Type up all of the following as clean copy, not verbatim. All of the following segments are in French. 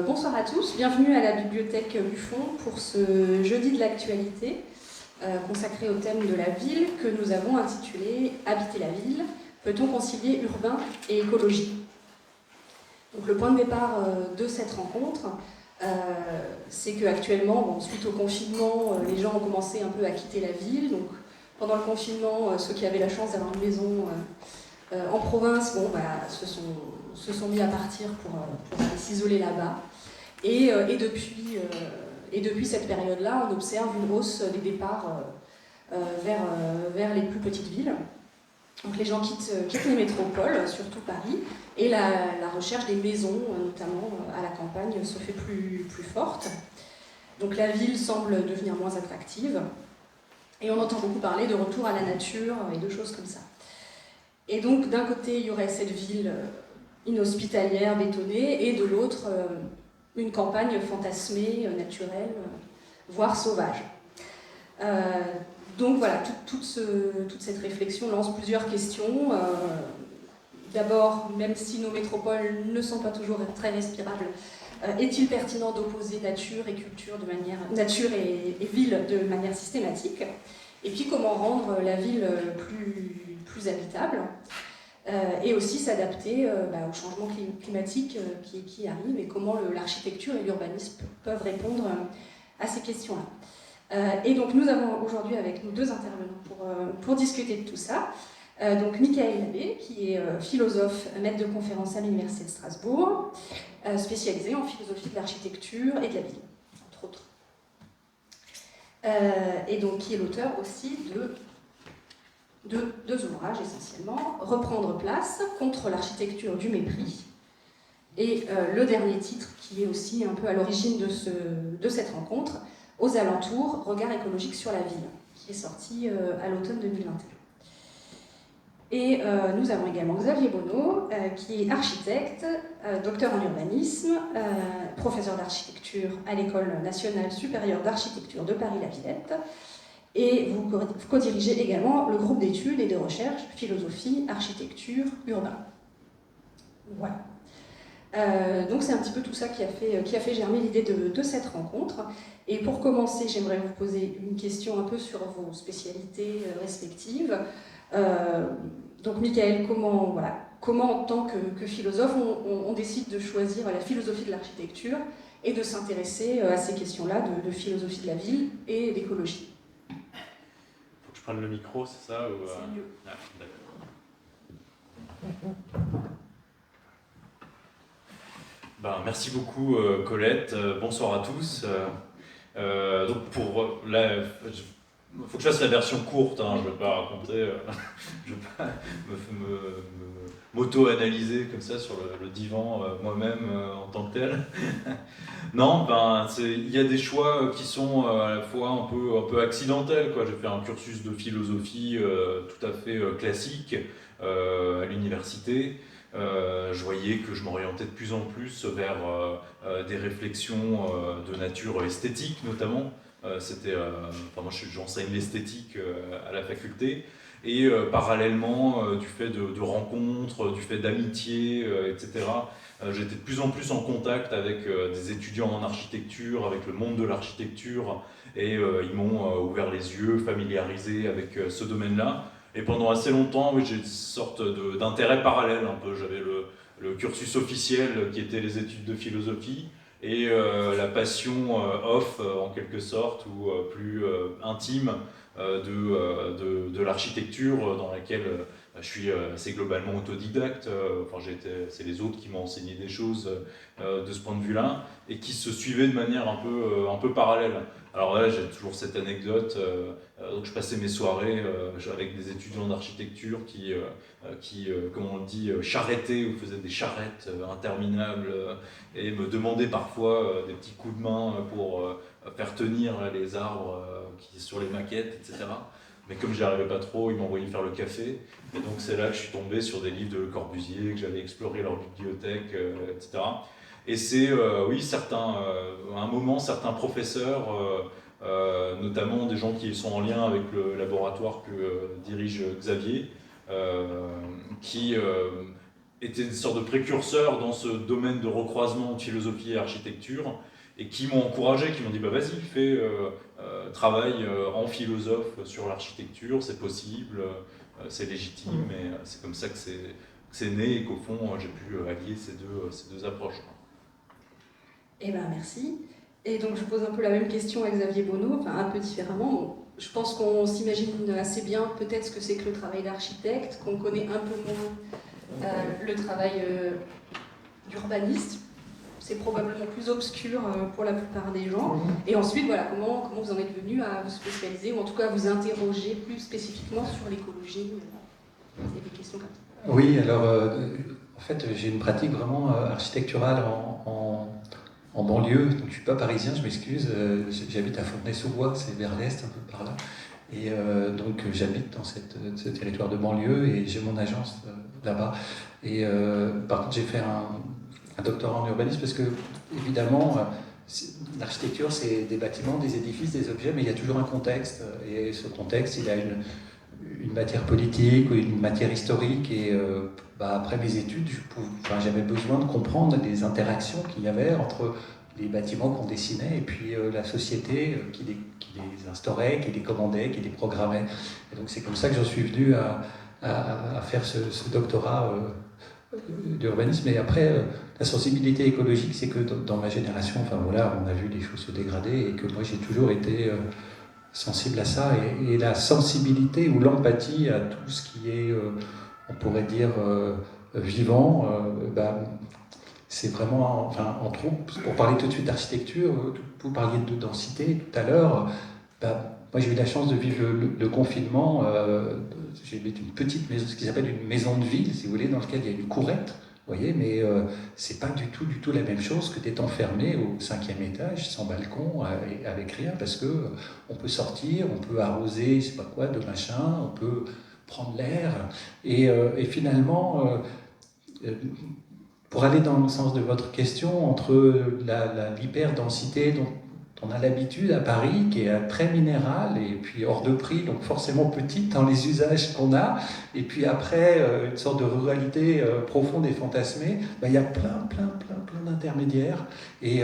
Bonsoir à tous, bienvenue à la Bibliothèque Buffon pour ce jeudi de l'actualité consacré au thème de la ville que nous avons intitulé « Habiter la ville, peut-on concilier urbain et écologie ?» Donc, le point de départ de cette rencontre, c'est qu'actuellement, suite au confinement, les gens ont commencé un peu à quitter la ville. Donc, pendant le confinement, ceux qui avaient la chance d'avoir une maison en province, se sont mis à partir pour aller s'isoler là-bas. Et depuis cette période-là, on observe une hausse des départs vers les plus petites villes. Donc les gens quittent les métropoles, surtout Paris, et la recherche des maisons, notamment à la campagne, se fait plus forte. Donc la ville semble devenir moins attractive, et on entend beaucoup parler de retour à la nature et de choses comme ça. Et donc d'un côté, il y aurait cette ville inhospitalière, bétonnée, et de l'autre, une campagne fantasmée, naturelle, voire sauvage. Donc voilà, toute cette réflexion lance plusieurs questions. D'abord, même si nos métropoles ne sont pas toujours très respirables, est-il pertinent d'opposer nature et ville de manière systématique? Et puis comment rendre la ville plus habitable? Et aussi s'adapter au changement climatique qui arrive, et comment l'architecture et l'urbanisme peuvent répondre à ces questions-là. Et donc nous avons aujourd'hui avec nous deux intervenants pour discuter de tout ça. Donc Michael Labbé, qui est philosophe, maître de conférence à l'Université de Strasbourg, spécialisé en philosophie de l'architecture et de la ville, entre autres. Et donc qui est l'auteur aussi de deux ouvrages essentiellement, Reprendre place contre l'architecture du mépris, et le dernier titre qui est aussi un peu à l'origine de cette rencontre, Aux alentours, regard écologique sur la ville, qui est sorti à l'automne 2021. Et nous avons également Xavier Bonneau, qui est architecte, docteur en urbanisme, professeur d'architecture à l'École nationale supérieure d'architecture de Paris-la-Villette, et vous co-dirigez également le groupe d'études et de recherche philosophie, architecture, urbain. Voilà. Donc c'est un petit peu tout ça qui a fait germer l'idée de cette rencontre. Et pour commencer, j'aimerais vous poser une question un peu sur vos spécialités respectives. Donc Michael, comment en tant que philosophe, on décide de choisir la philosophie de l'architecture et de s'intéresser à ces questions-là de philosophie de la ville et d'écologie? Faut que je prenne le micro, c'est ça ou... C'est mieux. Ah, d'accord. Merci beaucoup Colette, bonsoir à tous. Donc faut que je fasse la version courte, hein, je ne vais pas raconter, je ne vais pas m'auto-analyser comme ça sur le divan moi-même en tant que tel. Non, il y a des choix qui sont à la fois un peu accidentels, quoi. J'ai fait un cursus de philosophie tout à fait classique à l'université. Je voyais que je m'orientais de plus en plus vers des réflexions de nature esthétique notamment. Moi j'enseigne l'esthétique à la faculté, et parallèlement du fait de rencontres, du fait d'amitié, etc. J'étais de plus en plus en contact avec des étudiants en architecture, avec le monde de l'architecture, et ils m'ont ouvert les yeux, familiarisé avec ce domaine-là. Et pendant assez longtemps, oui, j'ai une sorte d'intérêt parallèle un peu. J'avais le cursus officiel qui était les études de philosophie, et la passion off en quelque sorte, ou plus intime de l'architecture, dans laquelle je suis assez globalement autodidacte. C'est les autres qui m'ont enseigné des choses de ce point de vue-là, et qui se suivaient de manière un peu parallèle. Alors là, j'ai toujours cette anecdote. Donc je passais mes soirées avec des étudiants d'architecture qui comme on le dit, charrettaient ou faisaient des charrettes interminables, et me demandaient parfois des petits coups de main pour faire tenir les arbres qui sur les maquettes, etc. Mais comme j'y arrivais pas trop, ils m'envoyaient faire le café. Et donc c'est là que je suis tombé sur des livres de Le Corbusier, que j'avais exploré leur bibliothèque, etc. Et c'est, à un moment, certains professeurs, notamment des gens qui sont en lien avec le laboratoire que dirige Xavier, qui étaient des sortes de précurseurs dans ce domaine de recroisement de philosophie et architecture, et qui m'ont encouragé, qui m'ont dit bah vas-y, fais, travaille en philosophe sur l'architecture, c'est possible, c'est légitime, et c'est comme ça que c'est né, et qu'au fond j'ai pu allier ces deux approches. Eh ben merci. Et donc je pose un peu la même question à Xavier Bonneau, enfin un peu différemment. Je pense qu'on s'imagine assez bien peut-être ce que c'est que le travail d'architecte, qu'on connaît un peu moins le travail d'urbaniste. C'est probablement plus obscur pour la plupart des gens. Et ensuite, voilà, comment vous en êtes venu à vous spécialiser, ou en tout cas à vous interroger plus spécifiquement sur l'écologie et des questions comme ça. Oui, alors en fait j'ai une pratique vraiment architecturale en banlieue, donc je ne suis pas parisien, je m'excuse, j'habite à Fontenay-sous-Bois, c'est vers l'est, un peu par là. Et donc j'habite dans ce territoire de banlieue et j'ai mon agence là-bas. Et par contre j'ai fait un doctorat en urbanisme parce que, évidemment, l'architecture, c'est des bâtiments, des édifices, des objets, mais il y a toujours un contexte. Et ce contexte, il a une matière politique ou une matière historique. Et après mes études, j'avais besoin de comprendre les interactions qu'il y avait entre les bâtiments qu'on dessinait et puis la société qui les instaurait, qui les commandait, qui les programmait. Et donc c'est comme ça que j'en suis venu à faire ce doctorat d'urbanisme. Et après, la sensibilité écologique, c'est que dans ma génération, enfin voilà, on a vu les choses se dégrader et que moi j'ai toujours été sensible à ça. Et la sensibilité ou l'empathie à tout ce qui est, on pourrait dire, vivant, c'est vraiment, enfin, entre autres, pour parler tout de suite d'architecture, vous parliez de densité tout à l'heure. Moi, j'ai eu la chance de vivre le confinement. J'ai vécu une petite maison, ce qui s'appelle une maison de ville, si vous voulez, dans laquelle il y a une courette, vous voyez, mais c'est pas du tout la même chose que d'être enfermé au 5e étage, sans balcon, avec rien, parce que on peut sortir, on peut arroser, je sais pas quoi, de machin, on peut prendre l'air, et finalement, pour aller dans le sens de votre question, entre l'hyperdensité dont on a l'habitude à Paris, qui est très minérale et puis hors de prix, donc forcément petite dans les usages qu'on a, et puis après une sorte de ruralité profonde et fantasmée, il y a plein d'intermédiaires. Et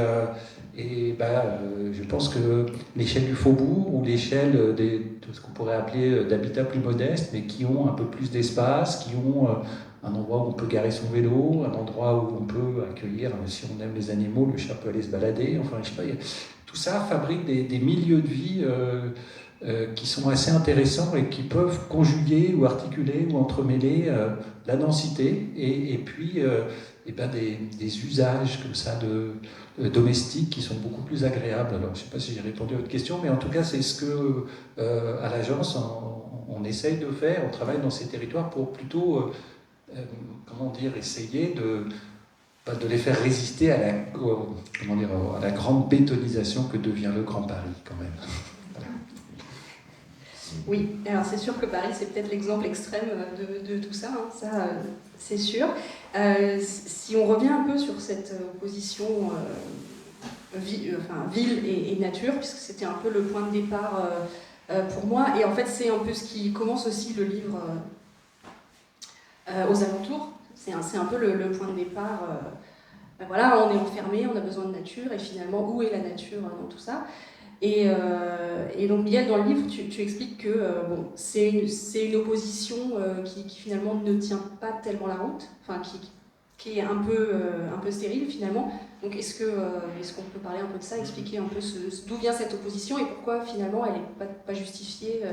je pense que l'échelle du faubourg ou l'échelle de ce qu'on pourrait appeler d'habitats plus modestes, mais qui ont un peu plus d'espace, qui ont un endroit où on peut garer son vélo, un endroit où on peut accueillir, si on aime les animaux, le chat peut aller se balader, enfin je sais pas, tout ça fabrique des milieux de vie qui sont assez intéressants et qui peuvent conjuguer ou articuler ou entremêler la densité et puis des usages comme ça domestiques qui sont beaucoup plus agréables. Alors je ne sais pas si j'ai répondu à votre question, mais en tout cas c'est ce que à l'agence on essaye de faire, on travaille dans ces territoires pour plutôt essayer de les faire résister à la grande bétonisation que devient le Grand Paris, quand même. Voilà. Oui, alors c'est sûr que Paris, c'est peut-être l'exemple extrême de tout ça, hein, ça c'est sûr. Si on revient un peu sur cette opposition ville et nature, puisque c'était un peu le point de départ pour moi, et en fait c'est un peu ce qui commence aussi le livre aux alentours. C'est un peu le point de départ. Voilà, on est enfermé, on a besoin de nature, et finalement, où est la nature dans tout ça ? Et donc, Miel, dans le livre, tu expliques que c'est une opposition qui finalement ne tient pas tellement la route, enfin, qui est un peu stérile finalement. Donc, est-ce qu'on peut parler un peu de ça, expliquer un peu d'où vient cette opposition et pourquoi finalement elle n'est pas justifiée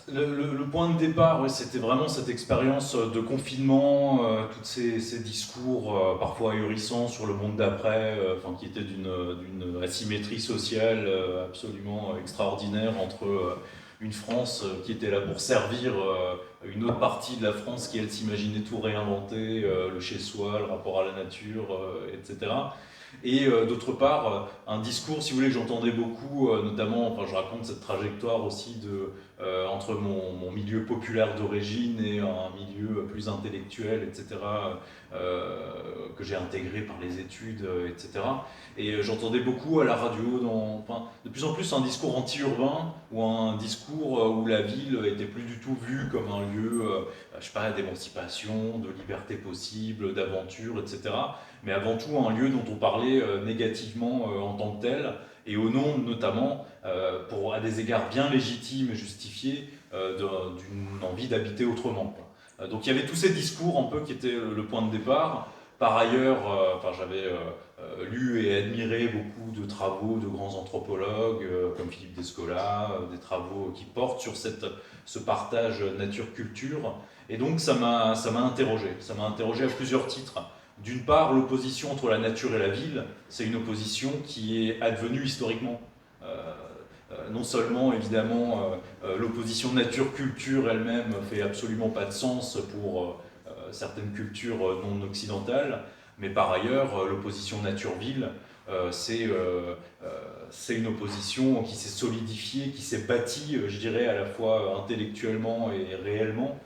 Le point de départ, c'était vraiment cette expérience de confinement, tous ces discours parfois ahurissants sur le monde d'après, qui étaient d'une asymétrie sociale absolument extraordinaire entre une France qui était là pour servir une autre partie de la France qui, elle, s'imaginait tout réinventer, le chez-soi, le rapport à la nature, etc. Et d'autre part, un discours, si vous voulez, que j'entendais beaucoup, notamment, je raconte cette trajectoire aussi entre mon milieu populaire d'origine et un milieu plus intellectuel, etc., que j'ai intégré par les études, etc. Et j'entendais beaucoup à la radio, de plus en plus un discours anti-urbain, ou un discours où la ville était plus du tout vue comme un lieu, je sais pas, d'émancipation, de liberté possible, d'aventure, etc. Mais avant tout un lieu dont on parlait négativement en tant que tel, et au nom notamment, à des égards bien légitimes et justifiés, d'une envie d'habiter autrement, quoi. Donc il y avait tous ces discours un peu qui étaient le point de départ. Par ailleurs, j'avais lu et admiré beaucoup de travaux de grands anthropologues comme Philippe Descola, des travaux qui portent sur ce partage nature-culture. Et donc ça m'a interrogé. Ça m'a interrogé à plusieurs titres. D'une part, l'opposition entre la nature et la ville, c'est une opposition qui est advenue historiquement. Non seulement, évidemment, l'opposition nature-culture elle-même fait absolument pas de sens pour certaines cultures non occidentales, mais par ailleurs, l'opposition nature-ville, c'est une opposition qui s'est solidifiée, qui s'est bâtie, je dirais, à la fois intellectuellement et réellement,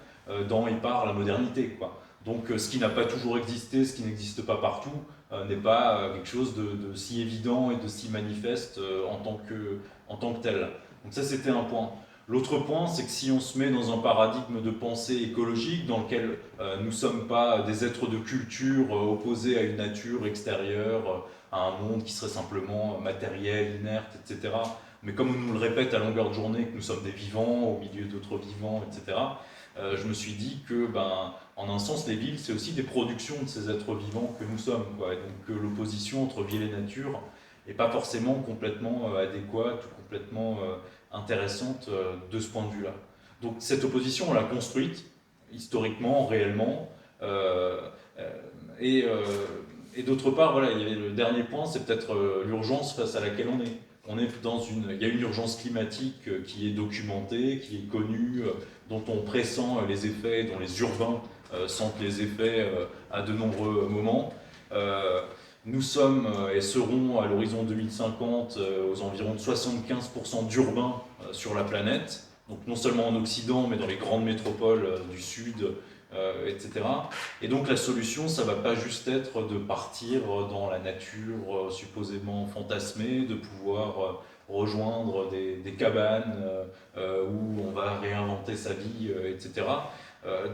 dans et par la modernité, quoi. Donc ce qui n'a pas toujours existé, ce qui n'existe pas partout, n'est pas quelque chose de si évident et de si manifeste en tant que tel. Donc ça, c'était un point. L'autre point, c'est que si on se met dans un paradigme de pensée écologique dans lequel nous ne sommes pas des êtres de culture opposés à une nature extérieure, à un monde qui serait simplement matériel, inerte, etc., mais comme on nous le répète à longueur de journée, que nous sommes des vivants au milieu d'autres vivants, etc., je me suis dit que, en un sens, les villes, c'est aussi des productions de ces êtres vivants que nous sommes, quoi. Et donc que l'opposition entre ville et nature n'est pas forcément complètement adéquate ou complètement intéressante de ce point de vue-là. Donc cette opposition, on l'a construite, historiquement, réellement, et d'autre part, voilà, il y avait le dernier point, c'est peut-être l'urgence face à laquelle on est. Il y a une urgence climatique qui est documentée, qui est connue, dont on pressent les effets, dont les urbains sentent les effets à de nombreux moments. Nous sommes et serons à l'horizon 2050 aux environs de 75% d'urbains sur la planète, donc non seulement en Occident, mais dans les grandes métropoles du Sud, etc. Et donc la solution, ça ne va pas juste être de partir dans la nature supposément fantasmée, de pouvoir rejoindre des cabanes où on va réinventer sa vie, etc.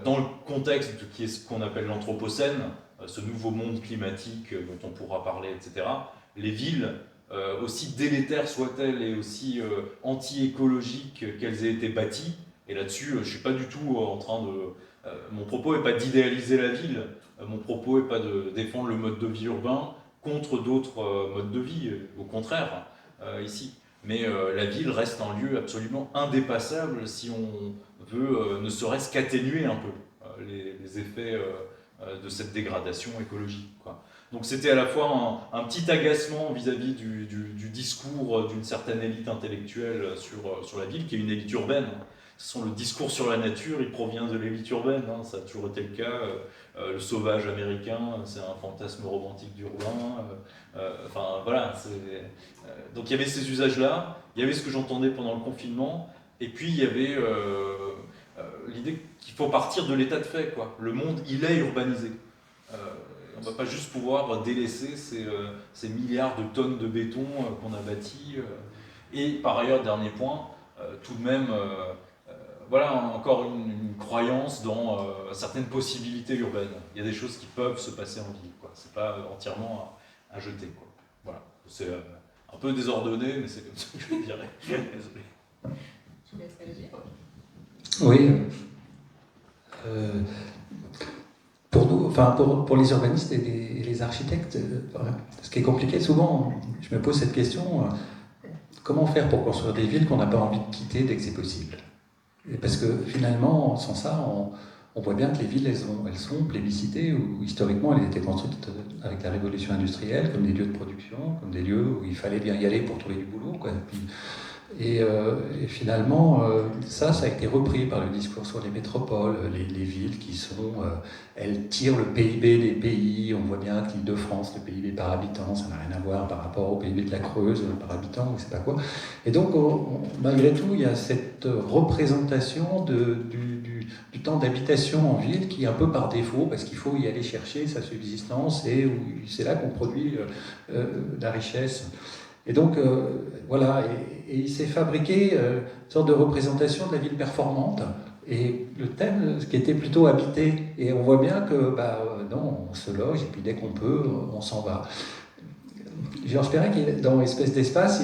Dans le contexte qui est ce qu'on appelle l'Anthropocène, ce nouveau monde climatique dont on pourra parler, etc., les villes, aussi délétères soient-elles et aussi anti-écologiques qu'elles aient été bâties, et là-dessus, je ne suis pas du tout en train de... mon propos n'est pas d'idéaliser la ville, mon propos n'est pas de défendre le mode de vie urbain contre d'autres modes de vie, au contraire, ici. Mais la ville reste un lieu absolument indépassable si on veut ne serait-ce qu'atténuer un peu les effets de cette dégradation écologique, quoi. Donc c'était à la fois un petit agacement vis-à-vis du discours d'une certaine élite intellectuelle sur la ville, qui est une élite urbaine. Le discours sur la nature, il provient de l'élite urbaine, hein, ça a toujours été le cas. Le sauvage américain, c'est un fantasme romantique d'urbain. Enfin voilà. Donc il y avait ces usages-là, il y avait ce que j'entendais pendant le confinement, et puis il y avait l'idée qu'il faut partir de l'état de fait, quoi. Le monde, il est urbanisé. On ne va pas juste pouvoir délaisser ces milliards de tonnes de béton qu'on a bâtis. Et par ailleurs, dernier point, tout de même, voilà encore une croyance dans certaines possibilités urbaines. Il y a des choses qui peuvent se passer en ville, quoi. C'est pas entièrement à jeter, quoi. Voilà. C'est un peu désordonné, mais c'est comme ça que je le dirais. Désolé. Je vous laisse aller. Oui. Pour nous, enfin pour les urbanistes et les architectes, ce qui est compliqué souvent, je me pose cette question, comment faire pour construire des villes qu'on n'a pas envie de quitter dès que c'est possible? Parce que finalement, sans ça, on voit bien que les villes, elles sont plébiscitées, où historiquement elles étaient construites avec la révolution industrielle, comme des lieux de production, comme des lieux où il fallait bien y aller pour trouver du boulot, quoi. Et finalement, ça a été repris par le discours sur les métropoles, les villes qui sont... elles tirent le PIB des pays, on voit bien que l'Île-de-France, le PIB par habitant, ça n'a rien à voir par rapport au PIB de la Creuse, par habitant, ou je ne sais pas quoi. Et donc, malgré tout, il y a cette représentation du temps d'habitation en ville qui est un peu par défaut, parce qu'il faut y aller chercher sa subsistance, et c'est là qu'on produit la richesse. Et donc, voilà, et il s'est fabriqué une sorte de représentation de la ville performante, Et le thème, ce qui était plutôt habité. Et on voit bien que, non, on se loge, et puis dès qu'on peut, on s'en va. Georges Perec, dans Espèce d'espace,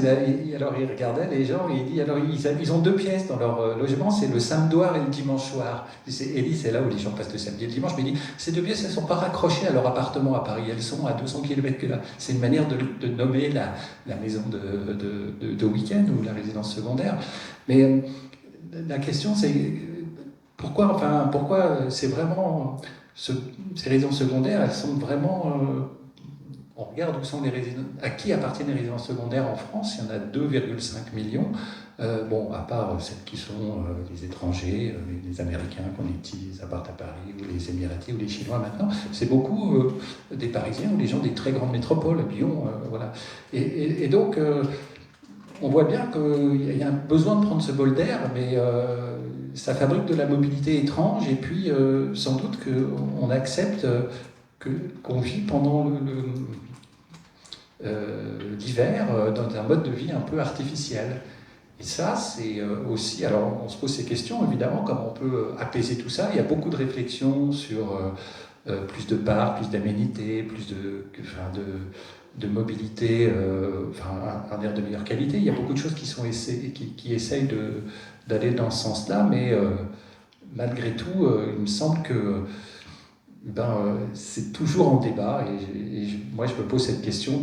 alors il regardait les gens et il dit, alors ils ont 2 pièces dans leur logement, c'est le samedi et le dimanche soir. Élie, c'est là où les gens passent le samedi et le dimanche, mais il dit, ces 2 pièces, elles ne sont pas raccrochées à leur appartement à Paris, elles sont à 200 km que là. C'est une manière de nommer la maison de week-end ou la résidence secondaire. Mais la question, c'est pourquoi c'est vraiment ces résidences secondaires, elles sont vraiment on regarde où sont les résidences, à qui appartiennent les résidences secondaires en France. Il y en a 2,5 millions. À part celles qui sont les étrangers, les Américains qu'on utilise à part à Paris, ou les Émiratis, ou les Chinois maintenant, c'est beaucoup des Parisiens ou des gens des très grandes métropoles, Lyon, voilà. Et donc, on voit bien qu'il y a un besoin de prendre ce bol d'air, mais ça fabrique de la mobilité étrange, et puis sans doute qu'on accepte qu'on vit pendant l'hiver dans un mode de vie un peu artificiel. Et ça, c'est aussi... Alors, on se pose ces questions, évidemment, comment on peut apaiser tout ça. Il y a beaucoup de réflexions sur plus de parcs, plus d'aménités, plus de mobilité, un air de meilleure qualité. Il y a beaucoup de choses qui essayent d'aller dans ce sens-là, mais malgré tout, il me semble que c'est toujours en débat, et moi je me pose cette question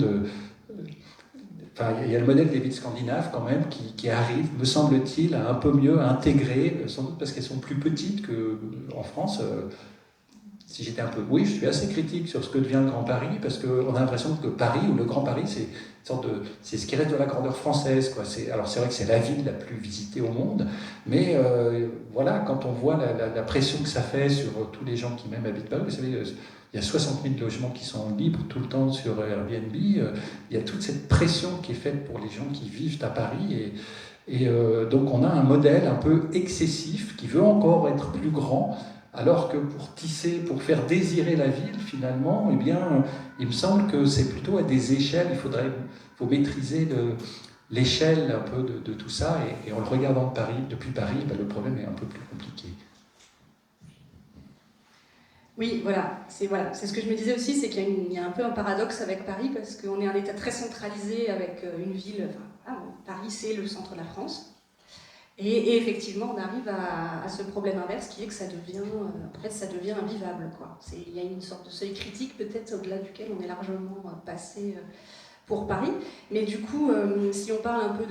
il y a le modèle des villes scandinaves quand même qui arrive, me semble-t-il, à un peu mieux intégrer, sans doute parce qu'elles sont plus petites qu'en France. Si j'étais un peu... Oui, je suis assez critique sur ce que devient le Grand Paris, parce qu'on a l'impression que Paris, ou le Grand Paris, c'est ce qui reste de la grandeur française, quoi. Alors c'est vrai que c'est la ville la plus visitée au monde, mais voilà, quand on voit la pression que ça fait sur tous les gens qui même habitent Paris, vous savez, il y a 60 000 logements qui sont libres tout le temps sur Airbnb, il y a toute cette pression qui est faite pour les gens qui vivent à Paris, et donc on a un modèle un peu excessif qui veut encore être plus grand, alors que pour faire désirer la ville, finalement, eh bien, il me semble que c'est plutôt à des échelles, faut maîtriser l'échelle un peu de tout ça, et en le regardant depuis Paris, le problème est un peu plus compliqué. Oui, c'est ce que je me disais aussi, c'est qu'il y a un peu un paradoxe avec Paris, parce qu'on est un État très centralisé avec une ville, Paris c'est le centre de la France, et effectivement on arrive à ce problème inverse qui est que ça devient invivable, quoi. Il y a une sorte de seuil critique peut-être au-delà duquel on est largement passé pour Paris, mais du coup si on parle un peu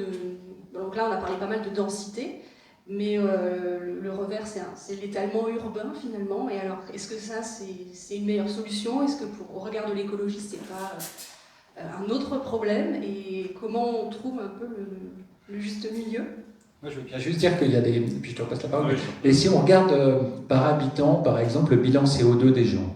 donc là on a parlé pas mal de densité, mais le revers, c'est l'étalement urbain finalement. Et alors, est-ce que ça, c'est une meilleure solution? Est-ce que au regard de l'écologie, c'est pas un autre problème? Et comment on trouve un peu le juste milieu? Moi, je veux bien juste dire qu'il y a des... Puis je te repasse la parole. Oui. Et si on regarde par habitant, par exemple, le bilan CO2 des gens,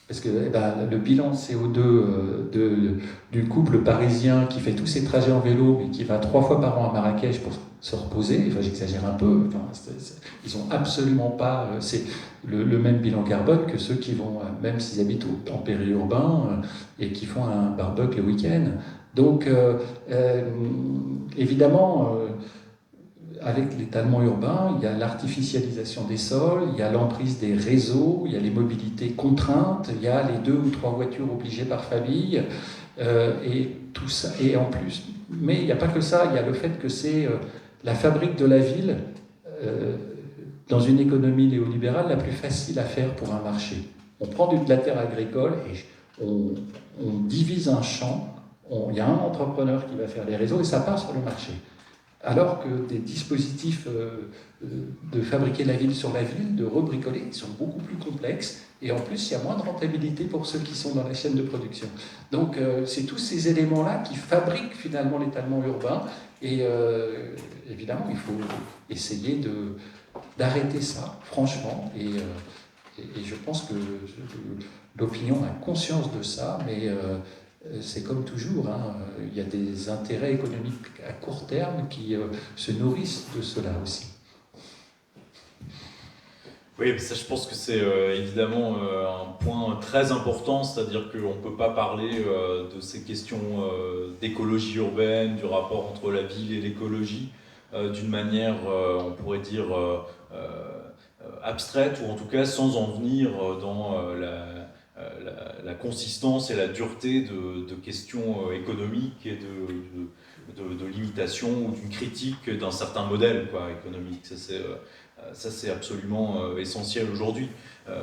parce que le bilan CO2 du couple parisien qui fait tous ses trajets en vélo, mais qui va 3 fois par an à Marrakech pour se reposer, j'exagère un peu, ils n'ont absolument pas c'est le même bilan carbone que ceux qui vont, même s'ils habitent en périurbain, et qui font un barbecue le week-end. Donc, évidemment... avec l'étalement urbain, il y a l'artificialisation des sols, il y a l'emprise des réseaux, il y a les mobilités contraintes, il y a les 2 ou 3 voitures obligées par famille, et tout ça. Et en plus, mais il n'y a pas que ça, il y a le fait que c'est la fabrique de la ville, dans une économie néolibérale, la plus facile à faire pour un marché. On prend de la terre agricole et on divise un champ, il y a un entrepreneur qui va faire les réseaux et ça part sur le marché. Alors que des dispositifs de fabriquer la ville sur la ville, de rebricoler, sont beaucoup plus complexes, et en plus il y a moins de rentabilité pour ceux qui sont dans la chaîne de production. Donc c'est tous ces éléments-là qui fabriquent finalement l'étalement urbain, et évidemment il faut essayer d'arrêter ça, franchement, et je pense que l'opinion a conscience de ça, mais... c'est comme toujours, il y a des intérêts économiques à court terme qui se nourrissent de cela aussi. Oui, ça je pense que c'est évidemment un point très important, c'est-à-dire qu'on ne peut pas parler de ces questions d'écologie urbaine, du rapport entre la ville et l'écologie, d'une manière, on pourrait dire, abstraite, ou en tout cas sans en venir dans la consistance et la dureté de questions économiques et de limitation ou d'une critique d'un certain modèle quoi, économique. Ça, c'est absolument essentiel aujourd'hui,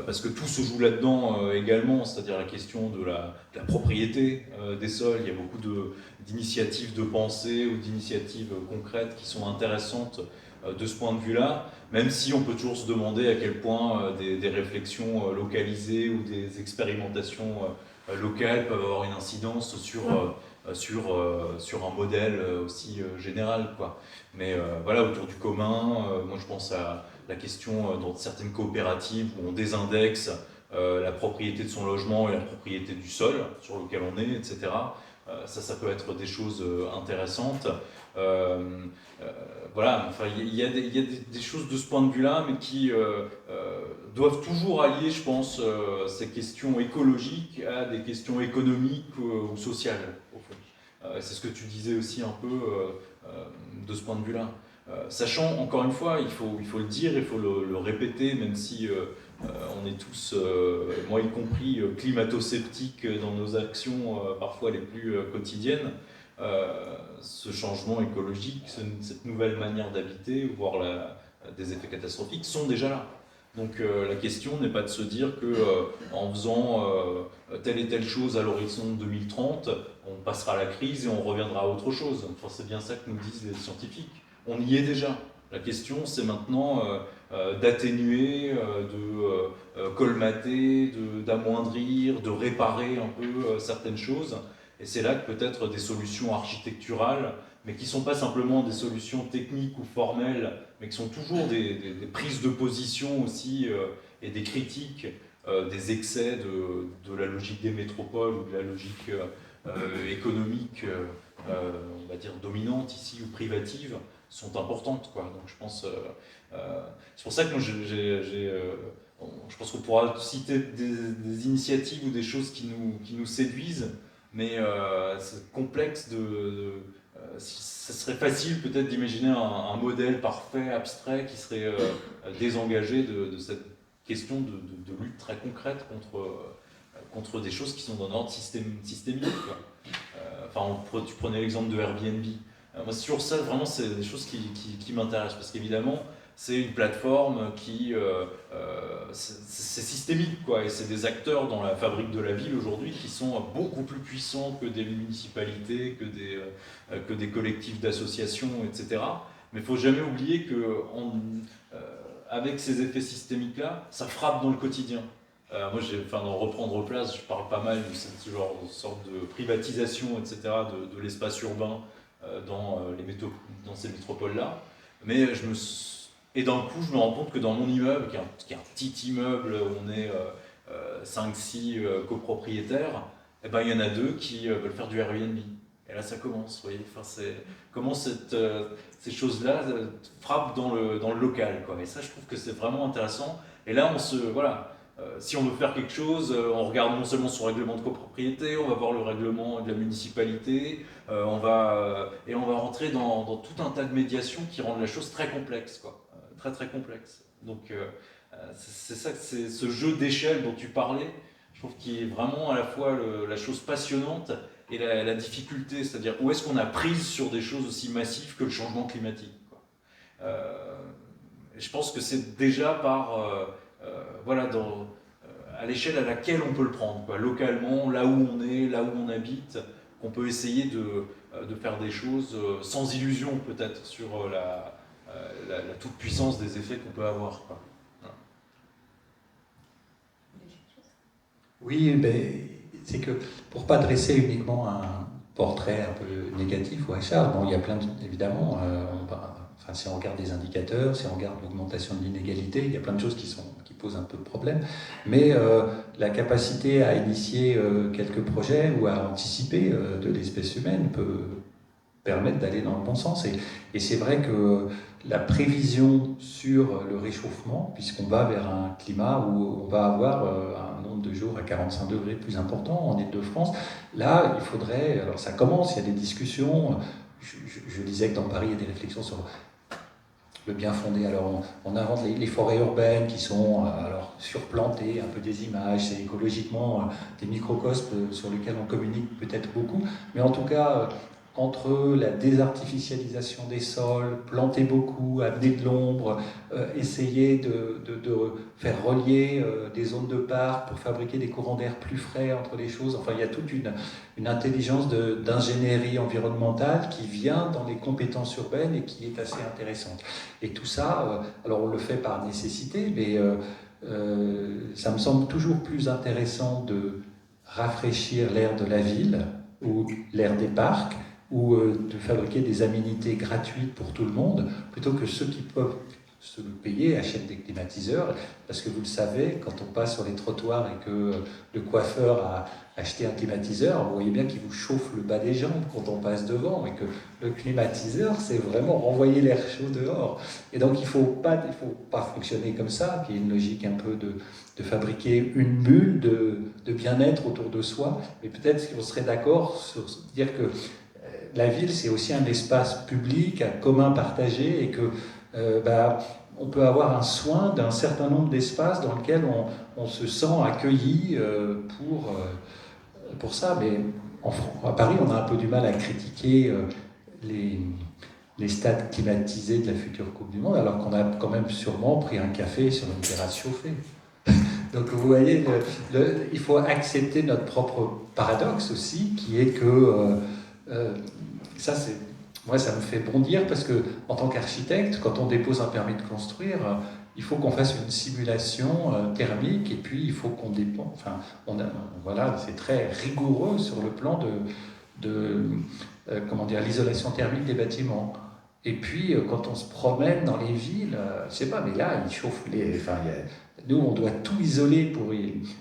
parce que tout se joue là-dedans également, c'est-à-dire la question de la propriété des sols. Il y a beaucoup d'initiatives de pensée ou d'initiatives concrètes qui sont intéressantes de ce point de vue-là, même si on peut toujours se demander à quel point des réflexions localisées ou des expérimentations locales peuvent avoir une incidence sur un modèle aussi général, quoi. Mais voilà, autour du commun, moi je pense à la question dans certaines coopératives où on désindexe la propriété de son logement et la propriété du sol sur lequel on est, etc. Ça peut être des choses intéressantes. Voilà, enfin, il y a des choses de ce point de vue-là, mais qui doivent toujours allier, je pense, ces questions écologiques à des questions économiques ou sociales, au fond. C'est ce que tu disais aussi un peu de ce point de vue-là. Sachant, encore une fois, il faut le dire, il faut le répéter, même si on est tous, moi y compris, climato-sceptiques dans nos actions parfois les plus quotidiennes. Ce changement écologique, cette nouvelle manière d'habiter, voire des effets catastrophiques, sont déjà là. Donc la question n'est pas de se dire que en faisant telle et telle chose à l'horizon 2030, on passera la crise et on reviendra à autre chose. Enfin, c'est bien ça que nous disent les scientifiques. On y est déjà. La question, c'est maintenant d'atténuer, de colmater, d'amoindrir, de réparer un peu certaines choses. Et c'est là que peut-être des solutions architecturales, mais qui ne sont pas simplement des solutions techniques ou formelles, mais qui sont toujours des prises de position aussi et des critiques des excès de la logique des métropoles ou de la logique économique, on va dire, dominante ici ou privative, sont importantes, quoi. Donc je pense, c'est pour ça que moi je pense qu'on pourra citer des initiatives ou des choses qui nous séduisent, mais c'est complexe ça serait facile peut-être d'imaginer un modèle parfait, abstrait, qui serait désengagé de cette question de lutte très concrète contre des choses qui sont d'un ordre systémique, quoi. Enfin, tu prenais l'exemple de Airbnb. Moi, c'est toujours ça, vraiment, c'est des choses qui m'intéressent, parce qu'évidemment, c'est une plateforme c'est systémique, quoi, et c'est des acteurs dans la fabrique de la ville aujourd'hui qui sont beaucoup plus puissants que des municipalités, que des collectifs d'associations, etc. Mais il ne faut jamais oublier que avec ces effets systémiques-là, ça frappe dans le quotidien. Moi, dans Reprendre Place, je parle pas mal de cette sorte de privatisation, etc., de l'espace urbain dans ces métropoles-là. Mais et d'un coup, je me rends compte que dans mon immeuble, qui est un petit immeuble où on est 5-6 copropriétaires, eh ben, il y en a 2 qui veulent faire du Airbnb. Et là, ça commence, vous voyez. Enfin, comment ces choses-là frappent dans le local, quoi. Et ça, je trouve que c'est vraiment intéressant. Et là, voilà. Si on veut faire quelque chose, on regarde non seulement son règlement de copropriété, on va voir le règlement de la municipalité, on va rentrer dans tout un tas de médiations qui rendent la chose très complexe, quoi. Très très complexe. Donc c'est ça, c'est ce jeu d'échelle dont tu parlais, je trouve qu'il est vraiment à la fois la chose passionnante et la difficulté, c'est-à-dire où est-ce qu'on a prise sur des choses aussi massives que le changement climatique, quoi. Je pense que c'est déjà voilà, à l'échelle à laquelle on peut le prendre, quoi, localement, là où on est, là où on habite, qu'on peut essayer de faire des choses sans illusion peut-être sur la toute-puissance des effets qu'on peut avoir, quoi. Voilà. Oui, c'est que pour pas dresser uniquement un portrait un peu négatif ou achard, bon, il y a évidemment, si on regarde des indicateurs, si on regarde l'augmentation de l'inégalité, il y a plein de choses qui posent un peu de problème, mais la capacité à initier quelques projets ou à anticiper de l'espèce humaine peut permettre d'aller dans le bon sens. Et c'est vrai que la prévision sur le réchauffement, puisqu'on va vers un climat où on va avoir un nombre de jours à 45 degrés plus important en Île-de-France, là, il faudrait... Alors ça commence, il y a des discussions. Je disais que dans Paris, il y a des réflexions sur le bien fondé. Alors on invente les forêts urbaines qui sont alors surplantées, un peu des images, c'est écologiquement des microcosmes sur lesquels on communique peut-être beaucoup, mais en tout cas entre la désartificialisation des sols, planter beaucoup, amener de l'ombre, essayer de faire relier des zones de parc pour fabriquer des courants d'air plus frais entre les choses. Enfin, il y a toute une intelligence d'ingénierie environnementale qui vient dans les compétences urbaines et qui est assez intéressante. Et tout ça, alors on le fait par nécessité, mais ça me semble toujours plus intéressant de rafraîchir l'air de la ville ou l'air des parcs, ou de fabriquer des aménités gratuites pour tout le monde, plutôt que ceux qui peuvent se le payer achètent des climatiseurs, parce que vous le savez, quand on passe sur les trottoirs et que le coiffeur a acheté un climatiseur, vous voyez bien qu'il vous chauffe le bas des jambes quand on passe devant, et que le climatiseur, c'est vraiment renvoyer l'air chaud dehors. Et donc il ne faut pas fonctionner comme ça, qui est une logique un peu de fabriquer une bulle de bien-être autour de soi, mais peut-être qu'on serait d'accord sur dire que la ville, c'est aussi un espace public, un commun partagé, et que on peut avoir un soin d'un certain nombre d'espaces dans lesquels on se sent accueilli pour ça. Mais à Paris, on a un peu du mal à critiquer les stades climatisés de la future Coupe du Monde, alors qu'on a quand même sûrement pris un café sur une terrasse chauffée. Donc vous voyez, il faut accepter notre propre paradoxe aussi, qui est que ça, moi, ça me fait bondir parce que, en tant qu'architecte, quand on dépose un permis de construire, il faut qu'on fasse une simulation thermique et puis il faut qu'on dépense. Enfin, voilà, c'est très rigoureux sur le plan comment dire, l'isolation thermique des bâtiments. Et puis, quand on se promène dans les villes, je sais pas, mais là, ils chauffent nous, on doit tout isoler pour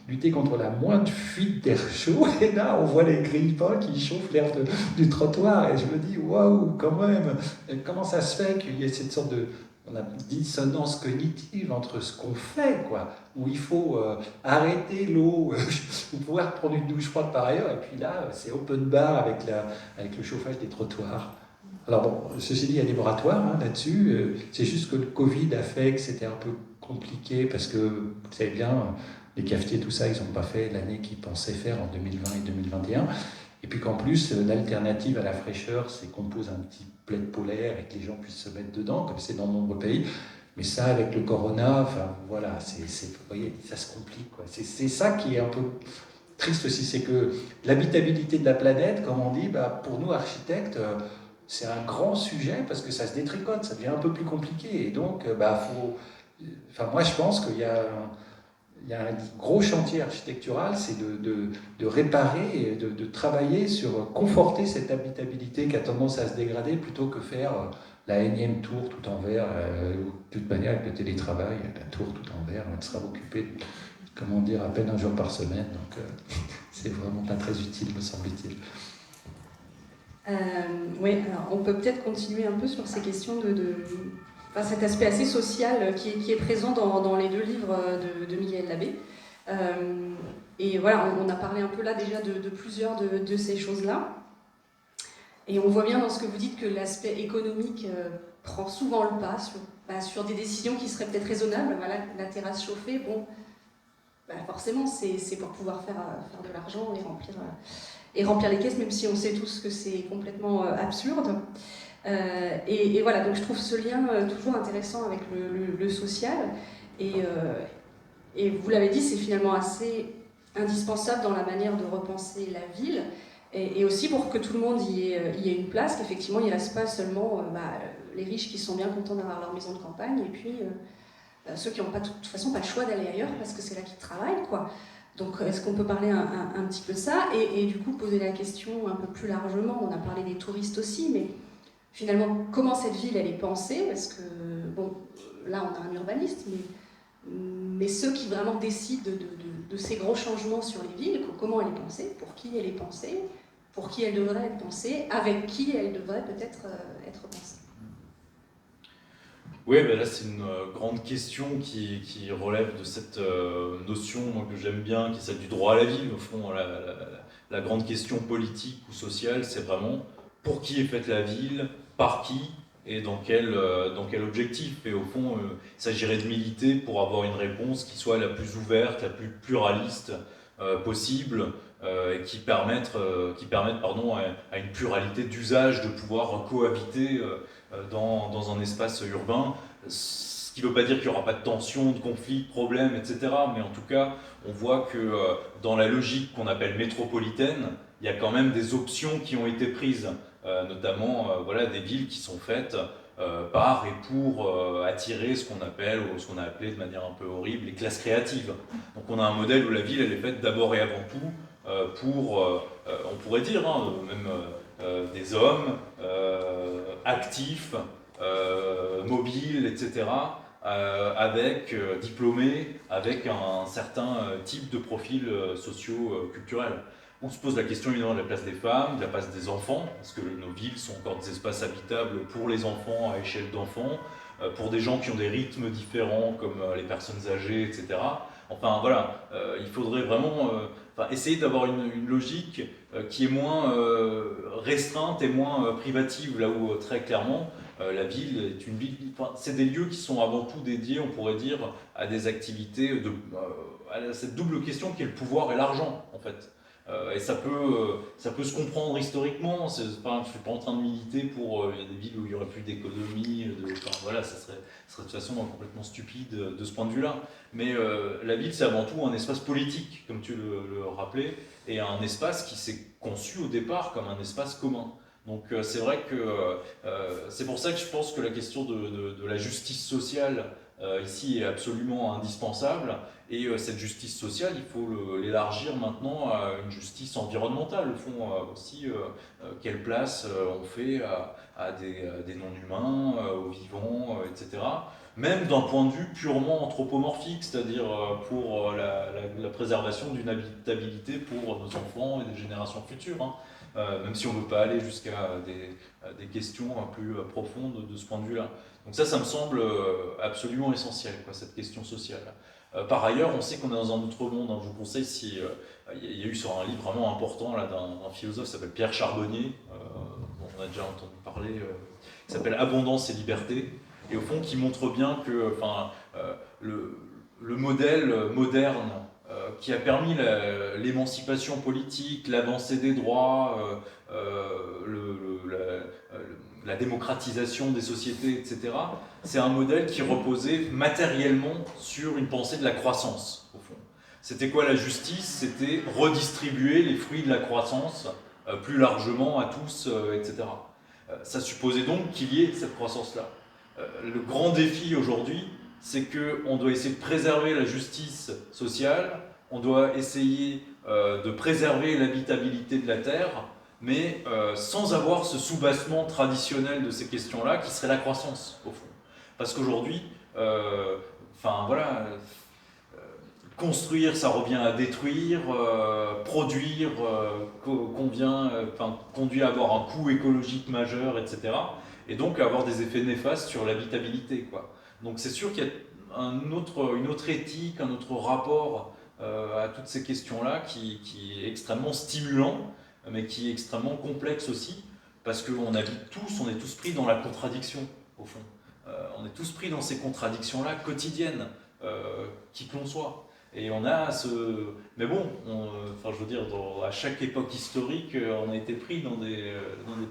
lutter contre la moindre fuite d'air chaud. Et là, on voit les grille-pains qui chauffent l'air du trottoir. Et je me dis, waouh, quand même, comment ça se fait qu'il y ait cette sorte de dissonance cognitive entre ce qu'on fait, quoi, où il faut arrêter l'eau, ou pouvoir prendre une douche froide par ailleurs. Et puis là, c'est open bar avec le chauffage des trottoirs. Alors bon, ceci dit, il y a des moratoires là-dessus. C'est juste que le Covid a fait que c'était un peu compliqué parce que, vous savez bien, les cafetiers, tout ça, ils n'ont pas fait l'année qu'ils pensaient faire en 2020 et 2021. Et puis qu'en plus, l'alternative à la fraîcheur, c'est qu'on pose un petit plaid polaire et que les gens puissent se mettre dedans, comme c'est dans de nombreux pays. Mais ça, avec le corona, enfin voilà, vous voyez, ça se complique, quoi. C'est ça qui est un peu triste aussi, c'est que l'habitabilité de la planète, comme on dit, pour nous architectes, c'est un grand sujet parce que ça se détricote, ça devient un peu plus compliqué. Et donc, moi, je pense qu'il y a un gros chantier architectural, c'est de réparer et de travailler sur conforter cette habitabilité qui a tendance à se dégrader plutôt que faire la énième tour tout en verre. De toute manière, avec le télétravail, la tour tout en verre, elle sera occupée, comment dire, à peine un jour par semaine. Donc, c'est vraiment pas très utile, me semble-t-il. Oui, alors on peut peut-être continuer un peu sur ces questions cet aspect assez social qui est présent dans les deux livres de Miguel Labbé. Et voilà, on a parlé un peu là déjà de plusieurs de ces choses-là. Et on voit bien dans ce que vous dites que l'aspect économique prend souvent le pas sur des décisions qui seraient peut-être raisonnables. Voilà, la terrasse chauffée, bon, forcément c'est pour pouvoir faire de l'argent et remplir les caisses, même si on sait tous que c'est complètement absurde. Et voilà, donc je trouve ce lien toujours intéressant avec le social. Et vous l'avez dit, c'est finalement assez indispensable dans la manière de repenser la ville. Et aussi pour que tout le monde y ait une place, qu'effectivement il ne reste pas seulement les riches qui sont bien contents d'avoir leur maison de campagne, et puis ceux qui n'ont de toute façon pas le choix d'aller ailleurs parce que c'est là qu'ils travaillent, quoi. Donc est-ce qu'on peut parler un petit peu de ça et du coup poser la question un peu plus largement. On a parlé des touristes aussi, mais finalement comment cette ville elle est pensée, parce que bon, là on a un urbaniste, mais ceux qui vraiment décident de ces gros changements sur les villes, comment elle est pensée, pour qui elle est pensée, pour qui elle devrait être pensée, avec qui elle devrait peut-être être pensée. Oui, là c'est une grande question qui relève de cette notion moi, que j'aime bien, qui est celle du droit à la ville. Au fond, la grande question politique ou sociale, c'est vraiment pour qui est faite la ville, par qui et dans quel objectif. Et au fond, il s'agirait de militer pour avoir une réponse qui soit la plus ouverte, la plus pluraliste possible, et qui permettent à une pluralité d'usages de pouvoir cohabiter dans un espace urbain. Ce qui ne veut pas dire qu'il n'y aura pas de tensions, de conflits, de problèmes, etc. Mais en tout cas, on voit que dans la logique qu'on appelle métropolitaine, il y a quand même des options qui ont été prises, notamment des villes qui sont faites par et pour attirer ce qu'on appelle, ou ce qu'on a appelé de manière un peu horrible, les classes créatives. Donc on a un modèle où la ville, elle est faite d'abord et avant tout pour, on pourrait dire, des hommes actifs, mobiles, etc., diplômés, avec un certain type de profil socio-culturel. On se pose la question évidemment de la place des femmes, de la place des enfants, parce que nos villes sont encore des espaces habitables pour les enfants à échelle d'enfants, pour des gens qui ont des rythmes différents, comme les personnes âgées, etc. Enfin voilà, il faudrait vraiment essayer d'avoir une logique qui est moins restreinte et moins privative, là où très clairement la ville est une ville. C'est des lieux qui sont avant tout dédiés, on pourrait dire, à des activités, à cette double question qui est le pouvoir et l'argent, en fait. Et ça peut se comprendre historiquement. Je ne suis pas en train de militer pour il y a des villes où il n'y aurait plus d'économie. Ça serait de toute façon complètement stupide de ce point de vue-là. Mais la ville, c'est avant tout un espace politique, comme tu le rappelais, et un espace qui s'est conçu au départ comme un espace commun. Donc c'est vrai que c'est pour ça que je pense que la question de la justice sociale ici est absolument indispensable. Et cette justice sociale, il faut l'élargir maintenant à une justice environnementale, au fond, aussi. Quelle place on fait à des non-humains, aux vivants, etc. Même d'un point de vue purement anthropomorphique, c'est-à-dire pour la préservation d'une habitabilité pour nos enfants et des générations futures. Hein. Même si on ne veut pas aller jusqu'à des questions plus profondes de ce point de vue-là. Donc ça me semble absolument essentiel, cette question sociale. Par ailleurs, on sait qu'on est dans un autre monde. Hein. Je vous conseille, il y a eu sur un livre vraiment important d'un philosophe qui s'appelle Pierre Charbonnier, dont on a déjà entendu parler, qui s'appelle Abondance et liberté, et au fond qui montre bien que le modèle moderne qui a permis l'émancipation politique, l'avancée des droits, la démocratisation des sociétés, etc., c'est un modèle qui reposait matériellement sur une pensée de la croissance, au fond. C'était quoi la justice? C'était redistribuer les fruits de la croissance plus largement à tous, etc. Ça supposait donc qu'il y ait cette croissance-là. Le grand défi aujourd'hui, c'est qu'on doit essayer de préserver la justice sociale, on doit essayer de préserver l'habitabilité de la Terre, mais sans avoir ce soubassement traditionnel de ces questions-là, qui serait la croissance, au fond. Parce qu'aujourd'hui, construire, ça revient à détruire, produire conduit à avoir un coût écologique majeur, etc. Et donc à avoir des effets néfastes sur l'habitabilité, quoi. Donc c'est sûr qu'il y a une autre éthique, un autre rapport à toutes ces questions-là qui est extrêmement stimulant, mais qui est extrêmement complexe aussi, parce qu'on habite tous, on est tous pris dans la contradiction, au fond. On est tous pris dans ces contradictions-là quotidiennes, qui que l'on soit. Et on a mais bon, je veux dire, à chaque époque historique, on a été pris dans des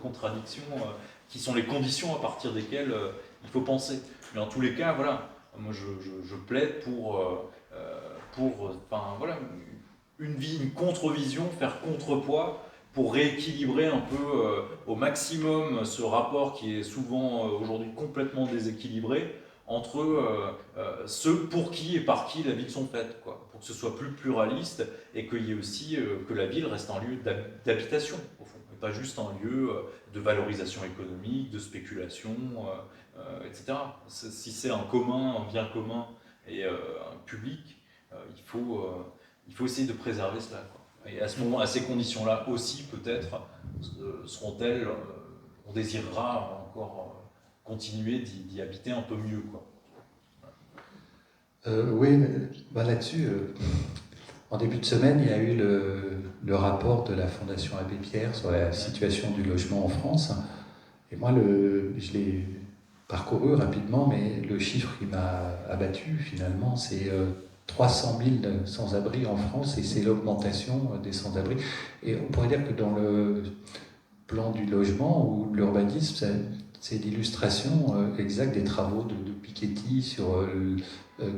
contradictions qui sont les conditions à partir desquelles il faut penser. Mais en tous les cas, voilà, moi je plaide pour une contre-vision, faire contrepoids, pour rééquilibrer un peu au maximum ce rapport qui est souvent aujourd'hui complètement déséquilibré entre ceux pour qui et par qui la ville sont faites, quoi, pour que ce soit plus pluraliste et qu'il y ait aussi que la ville reste un lieu d'habitation, au fond, et pas juste un lieu de valorisation économique, de spéculation, etc. Si c'est un commun, un bien commun et un public, il faut essayer de préserver cela, quoi. Et à ces conditions-là aussi, peut-être, seront-elles, on désirera encore continuer d'y habiter un peu mieux, quoi. Oui, là-dessus, en début de semaine, il y a eu le rapport de la Fondation Abbé Pierre sur la situation du logement en France. Et moi, je l'ai parcouru rapidement, mais le chiffre qui m'a abattu finalement, c'est 300 000 sans-abri en France, et c'est l'augmentation des sans-abri. Et on pourrait dire que dans le plan du logement ou de l'urbanisme, c'est l'illustration exacte des travaux de Piketty sur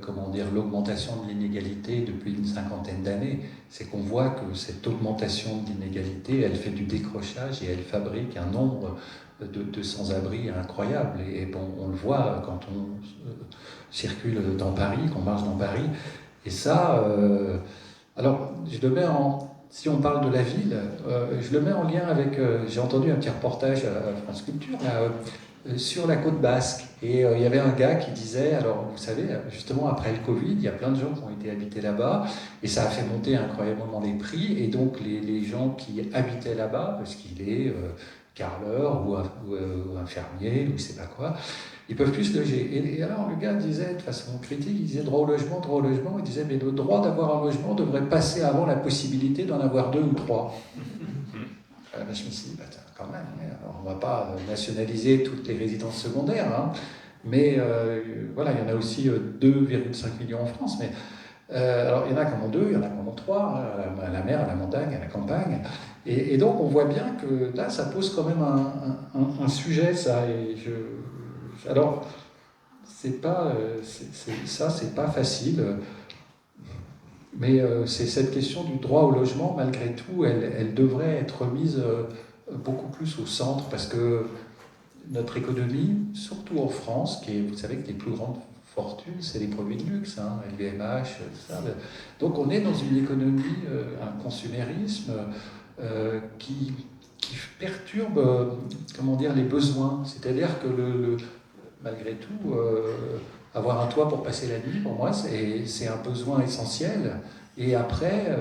comment dire, l'augmentation de l'inégalité depuis une cinquantaine d'années. C'est qu'on voit que cette augmentation de l'inégalité, elle fait du décrochage et elle fabrique un nombre de sans-abri incroyable. Et bon, on le voit quand on circule dans Paris, qu'on marche dans Paris. Et ça, alors je le mets en... Si on parle de la ville, je le mets en lien avec... j'ai entendu un petit reportage à France Culture là, sur la côte basque. Et il y avait un gars qui disait, alors vous savez, justement après le Covid, il y a plein de gens qui ont été habités là-bas, et ça a fait monter incroyablement les prix, et donc les gens qui habitaient là-bas, parce qu'il est carreleur ou un fermier, ou je ne sais pas quoi, ils peuvent plus se loger. Et alors le gars disait, de façon critique, il disait droit au logement, il disait mais le droit d'avoir un logement devrait passer avant la possibilité d'en avoir 2 ou 3. Ben, je me suis dit, bah, quand même, alors, on ne va pas nationaliser toutes les résidences secondaires, hein, mais voilà, il y en a aussi 2,5 millions en France, mais alors il y en a qui en ont 2, il y en a qui en ont 3, hein, à la mer, à la montagne, à la campagne, et donc on voit bien que là, ça pose quand même un sujet, ça, alors, c'est pas, c'est pas facile, mais c'est cette question du droit au logement, malgré tout, elle devrait être mise beaucoup plus au centre, parce que notre économie, surtout en France, qui est, vous savez que les plus grandes fortunes, c'est les produits de luxe, hein, LVMH, tout ça. Donc on est dans une économie, un consumérisme qui perturbe, comment dire, les besoins. C'est-à-dire que malgré tout, avoir un toit pour passer la nuit, pour moi, c'est un besoin essentiel. Et après,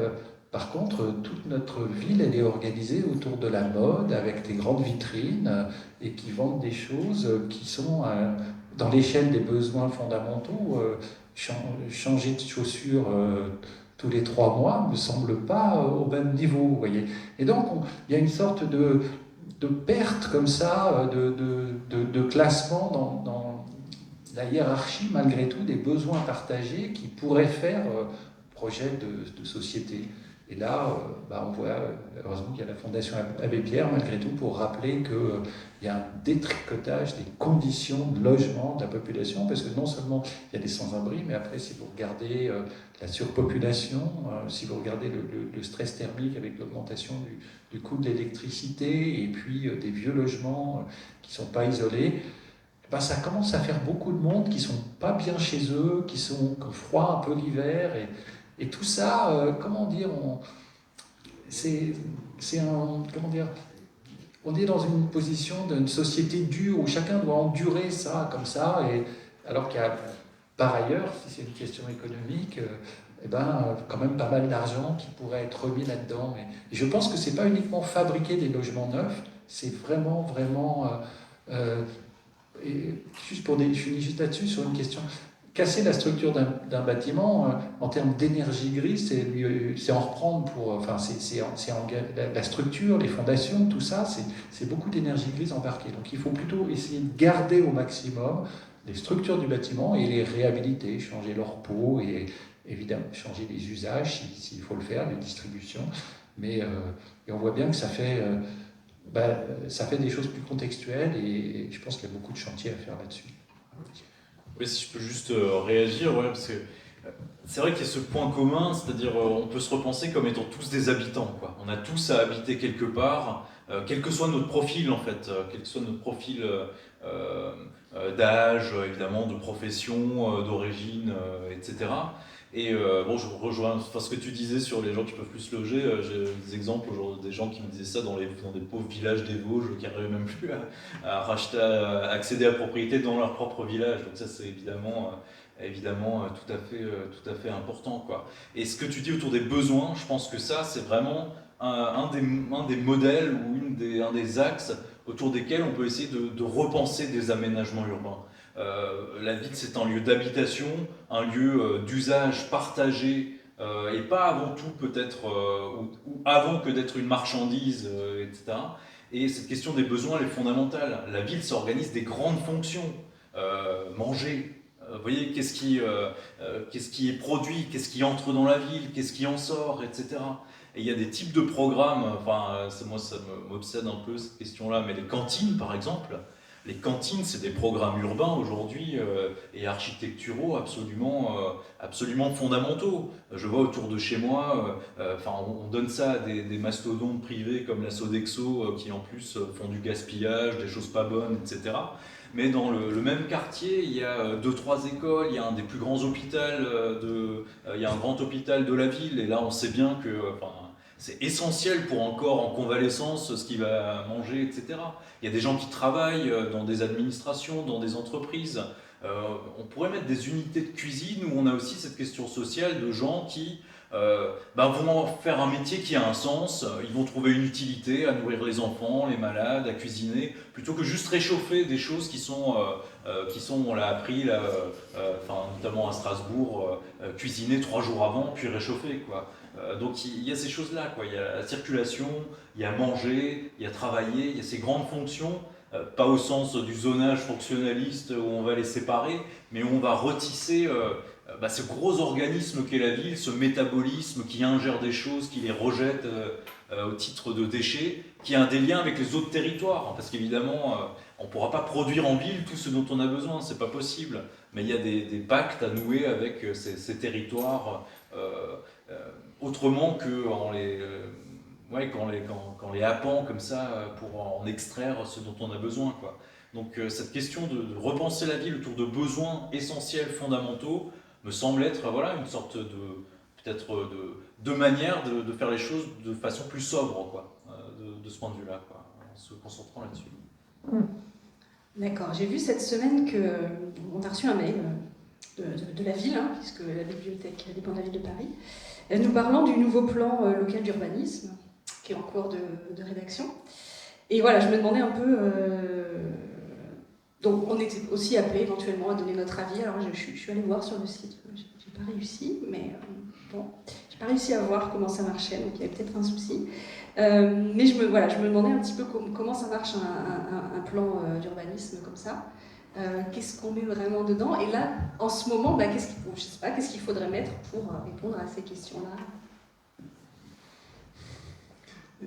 par contre, toute notre ville, elle est organisée autour de la mode, avec des grandes vitrines, et qui vendent des choses qui sont dans l'échelle des besoins fondamentaux. Changer de chaussures tous les 3 mois ne me semble pas au même niveau, vous voyez. Et donc, il y a une sorte de perte comme ça, de classement dans la hiérarchie, malgré tout, des besoins partagés qui pourraient faire projet de société. Et là, on voit, heureusement qu'il y a la Fondation Abbé Pierre, malgré tout, pour rappeler qu'il y a un détricotage des conditions de logement de la population, parce que non seulement il y a des sans-abri, mais après, si vous regardez la surpopulation, si vous regardez le stress thermique avec l'augmentation du coût de l'électricité, et puis des vieux logements qui ne sont pas isolés, ça commence à faire beaucoup de monde qui ne sont pas bien chez eux, qui ont froid un peu l'hiver, et tout ça, comment dire, comment dire, on est dans une position d'une société dure où chacun doit endurer ça comme ça, alors qu'il y a par ailleurs, si c'est une question économique, quand même pas mal d'argent qui pourrait être remis là-dedans. Et je pense que c'est pas uniquement fabriquer des logements neufs, c'est vraiment et juste je finis juste là-dessus sur une question. Casser la structure d'un bâtiment en termes d'énergie grise, c'est en reprendre pour. Enfin, la structure, les fondations, tout ça, c'est beaucoup d'énergie grise embarquée. Donc il faut plutôt essayer de garder au maximum les structures du bâtiment et les réhabiliter, changer leur peau et évidemment changer les usages s'il faut le faire, les distributions. Mais et on voit bien que ça fait des choses plus contextuelles et je pense qu'il y a beaucoup de chantiers à faire là-dessus. Oui, si je peux juste réagir, ouais, parce que c'est vrai qu'il y a ce point commun, c'est-à-dire on peut se repenser comme étant tous des habitants, quoi. On a tous à habiter quelque part, quel que soit notre profil en fait, quel que soit notre profil d'âge, évidemment, de profession, d'origine, etc. Et je rejoins ce que tu disais sur les gens qui peuvent plus se loger. J'ai des exemples des gens qui me disaient ça dans des pauvres villages des Vosges qui n'arrivaient même plus à racheter, à accéder à la propriété dans leur propre village. Donc ça, c'est évidemment tout à fait important, quoi. Et ce que tu dis autour des besoins, je pense que ça, c'est vraiment un des modèles ou un des axes autour desquels on peut essayer de repenser des aménagements urbains. La ville, c'est un lieu d'habitation, un lieu d'usage partagé, et pas avant tout peut-être, ou avant que d'être une marchandise, etc. Et cette question des besoins, elle est fondamentale. La ville s'organise des grandes fonctions. Manger, vous voyez, qu'est-ce qui est produit, qu'est-ce qui entre dans la ville, qu'est-ce qui en sort, etc. Et il y a des types de programmes, enfin, moi ça m'obsède un peu cette question-là, mais les cantines par exemple, les cantines c'est des programmes urbains aujourd'hui et architecturaux absolument fondamentaux. Je vois autour de chez moi, enfin, on donne ça à des mastodontes privés comme la Sodexo qui en plus font du gaspillage, des choses pas bonnes, etc. Mais dans le même quartier, il y a deux, trois écoles, il y a un des plus grands hôpitaux il y a un grand hôpital de la ville, et là on sait bien que enfin, c'est essentiel pour un corps en convalescence, ce qu'il va manger, etc. Il y a des gens qui travaillent dans des administrations, dans des entreprises. On pourrait mettre des unités de cuisine où on a aussi cette question sociale de gens qui vont faire un métier qui a un sens, ils vont trouver une utilité à nourrir les enfants, les malades, à cuisiner, plutôt que juste réchauffer des choses qui sont on l'a appris là, notamment à Strasbourg, cuisiner 3 jours avant puis réchauffer, quoi. Donc il y a ces choses-là, quoi. Il y a la circulation, il y a manger, il y a travailler, il y a ces grandes fonctions, pas au sens du zonage fonctionnaliste où on va les séparer, mais où on va retisser ce gros organisme qu'est la ville, ce métabolisme qui ingère des choses, qui les rejette au titre de déchets, qui a des liens avec les autres territoires, parce qu'évidemment, on ne pourra pas produire en ville tout ce dont on a besoin, c'est pas possible, mais il y a des pactes à nouer avec ces territoires autrement qu'en qu'en les happant comme ça pour en extraire ce dont on a besoin, quoi. Donc cette question de repenser la ville autour de besoins essentiels, fondamentaux, me semble être une sorte de manière de faire les choses de façon plus sobre, quoi, de ce point de vue-là, quoi, en se concentrant là-dessus. D'accord, j'ai vu cette semaine qu'on a reçu un mail de la ville, puisque la bibliothèque dépend de la ville de Paris, nous parlant du nouveau plan local d'urbanisme, qui est en cours de rédaction. Et voilà, je me demandais un peu... Donc on était aussi appelé éventuellement à donner notre avis. Alors je suis allée voir sur le site, j'ai pas réussi, mais j'ai pas réussi à voir comment ça marchait, donc il y avait peut-être un souci. Mais je me demandais un petit peu comment ça marche un plan d'urbanisme comme ça. Qu'est-ce qu'on met vraiment dedans? Et là, en ce moment, qu'est-ce qu'il faudrait mettre pour répondre à ces questions-là?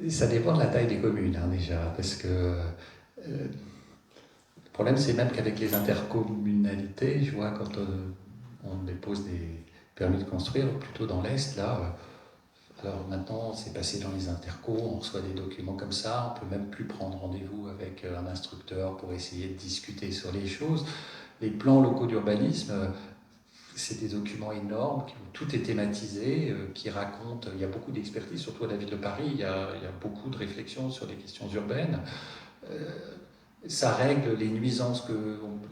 Ça dépend de la taille des communes, déjà, parce que le problème, c'est même qu'avec les intercommunalités, je vois quand on dépose des permis de construire, plutôt dans l'Est, là, alors maintenant, c'est passé dans les intercos, on reçoit des documents comme ça, on peut même plus prendre rendez-vous avec un instructeur pour essayer de discuter sur les choses. Les plans locaux d'urbanisme, c'est des documents énormes où tout est thématisé, qui racontent, il y a beaucoup d'expertise, surtout à la ville de Paris, il y a beaucoup de réflexions sur les questions urbaines. Ça règle les nuisances,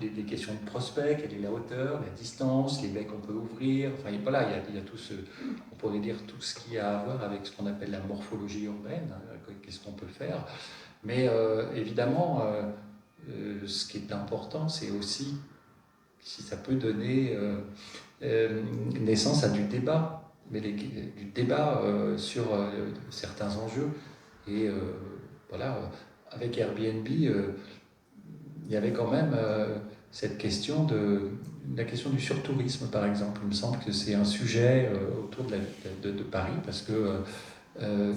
les questions de prospect, quelle est la hauteur, la distance, les baies qu'on peut ouvrir, enfin voilà, il y a tout on pourrait dire tout ce qui a à voir avec ce qu'on appelle la morphologie urbaine, qu'est-ce qu'on peut faire. Mais évidemment, ce qui est important, c'est aussi si ça peut donner naissance à du débat, mais du débat sur certains enjeux. Et voilà, avec Airbnb, il y avait quand même cette question la question du surtourisme, par exemple. Il me semble que c'est un sujet autour de Paris, parce que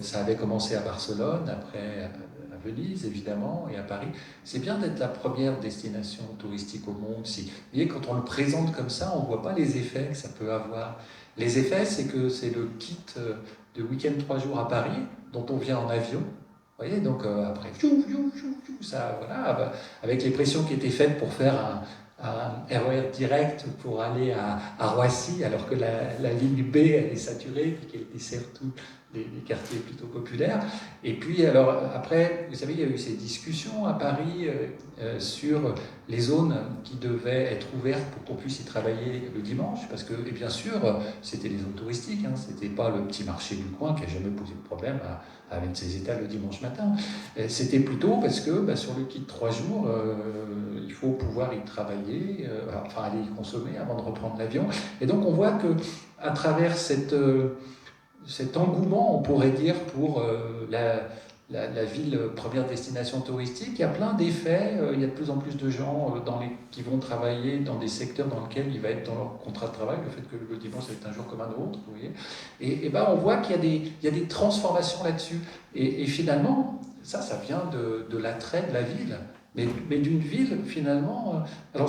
ça avait commencé à Barcelone, après à Venise, évidemment, et à Paris. C'est bien d'être la première destination touristique au monde. Vous voyez, quand on le présente comme ça, on ne voit pas les effets que ça peut avoir. Les effets, c'est que c'est le kit de week-end 3 jours à Paris, dont on vient en avion. Vous voyez, donc après, ça, voilà, avec les pressions qui étaient faites pour faire un RER direct pour aller à Roissy, alors que la ligne B, elle est saturée, puis qu'elle dessert tous les quartiers plutôt populaires. Et puis, alors, après, vous savez, il y a eu ces discussions à Paris sur les zones qui devaient être ouvertes pour qu'on puisse y travailler le dimanche, parce que, et bien sûr, c'était les zones touristiques, c'était pas le petit marché du coin qui n'a jamais posé de problème à mettre ses étals le dimanche matin. C'était plutôt parce que sur le kit 3 jours, il faut pouvoir y travailler, aller y consommer avant de reprendre l'avion. Et donc on voit qu'à travers cet engouement, on pourrait dire, pour la ville première destination touristique, il y a plein d'effets. Il y a de plus en plus de gens qui vont travailler dans des secteurs dans lesquels il va être dans leur contrat de travail, le fait que le dimanche ça va être un jour comme un autre, vous voyez. Et ben, on voit qu'il y a des transformations là-dessus. Et finalement, ça vient de l'attrait de la ville, mais d'une ville finalement. Alors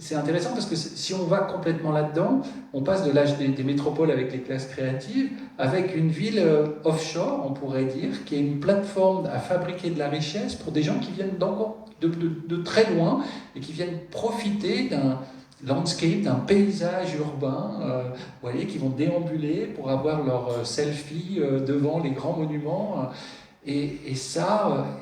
c'est intéressant parce que si on va complètement là-dedans, on passe de l'âge des métropoles avec les classes créatives, avec une ville offshore, on pourrait dire, qui est une plateforme à fabriquer de la richesse pour des gens qui viennent de très loin et qui viennent profiter d'un landscape, d'un paysage urbain, vous voyez, qui vont déambuler pour avoir leur selfie devant les grands monuments. Et ça,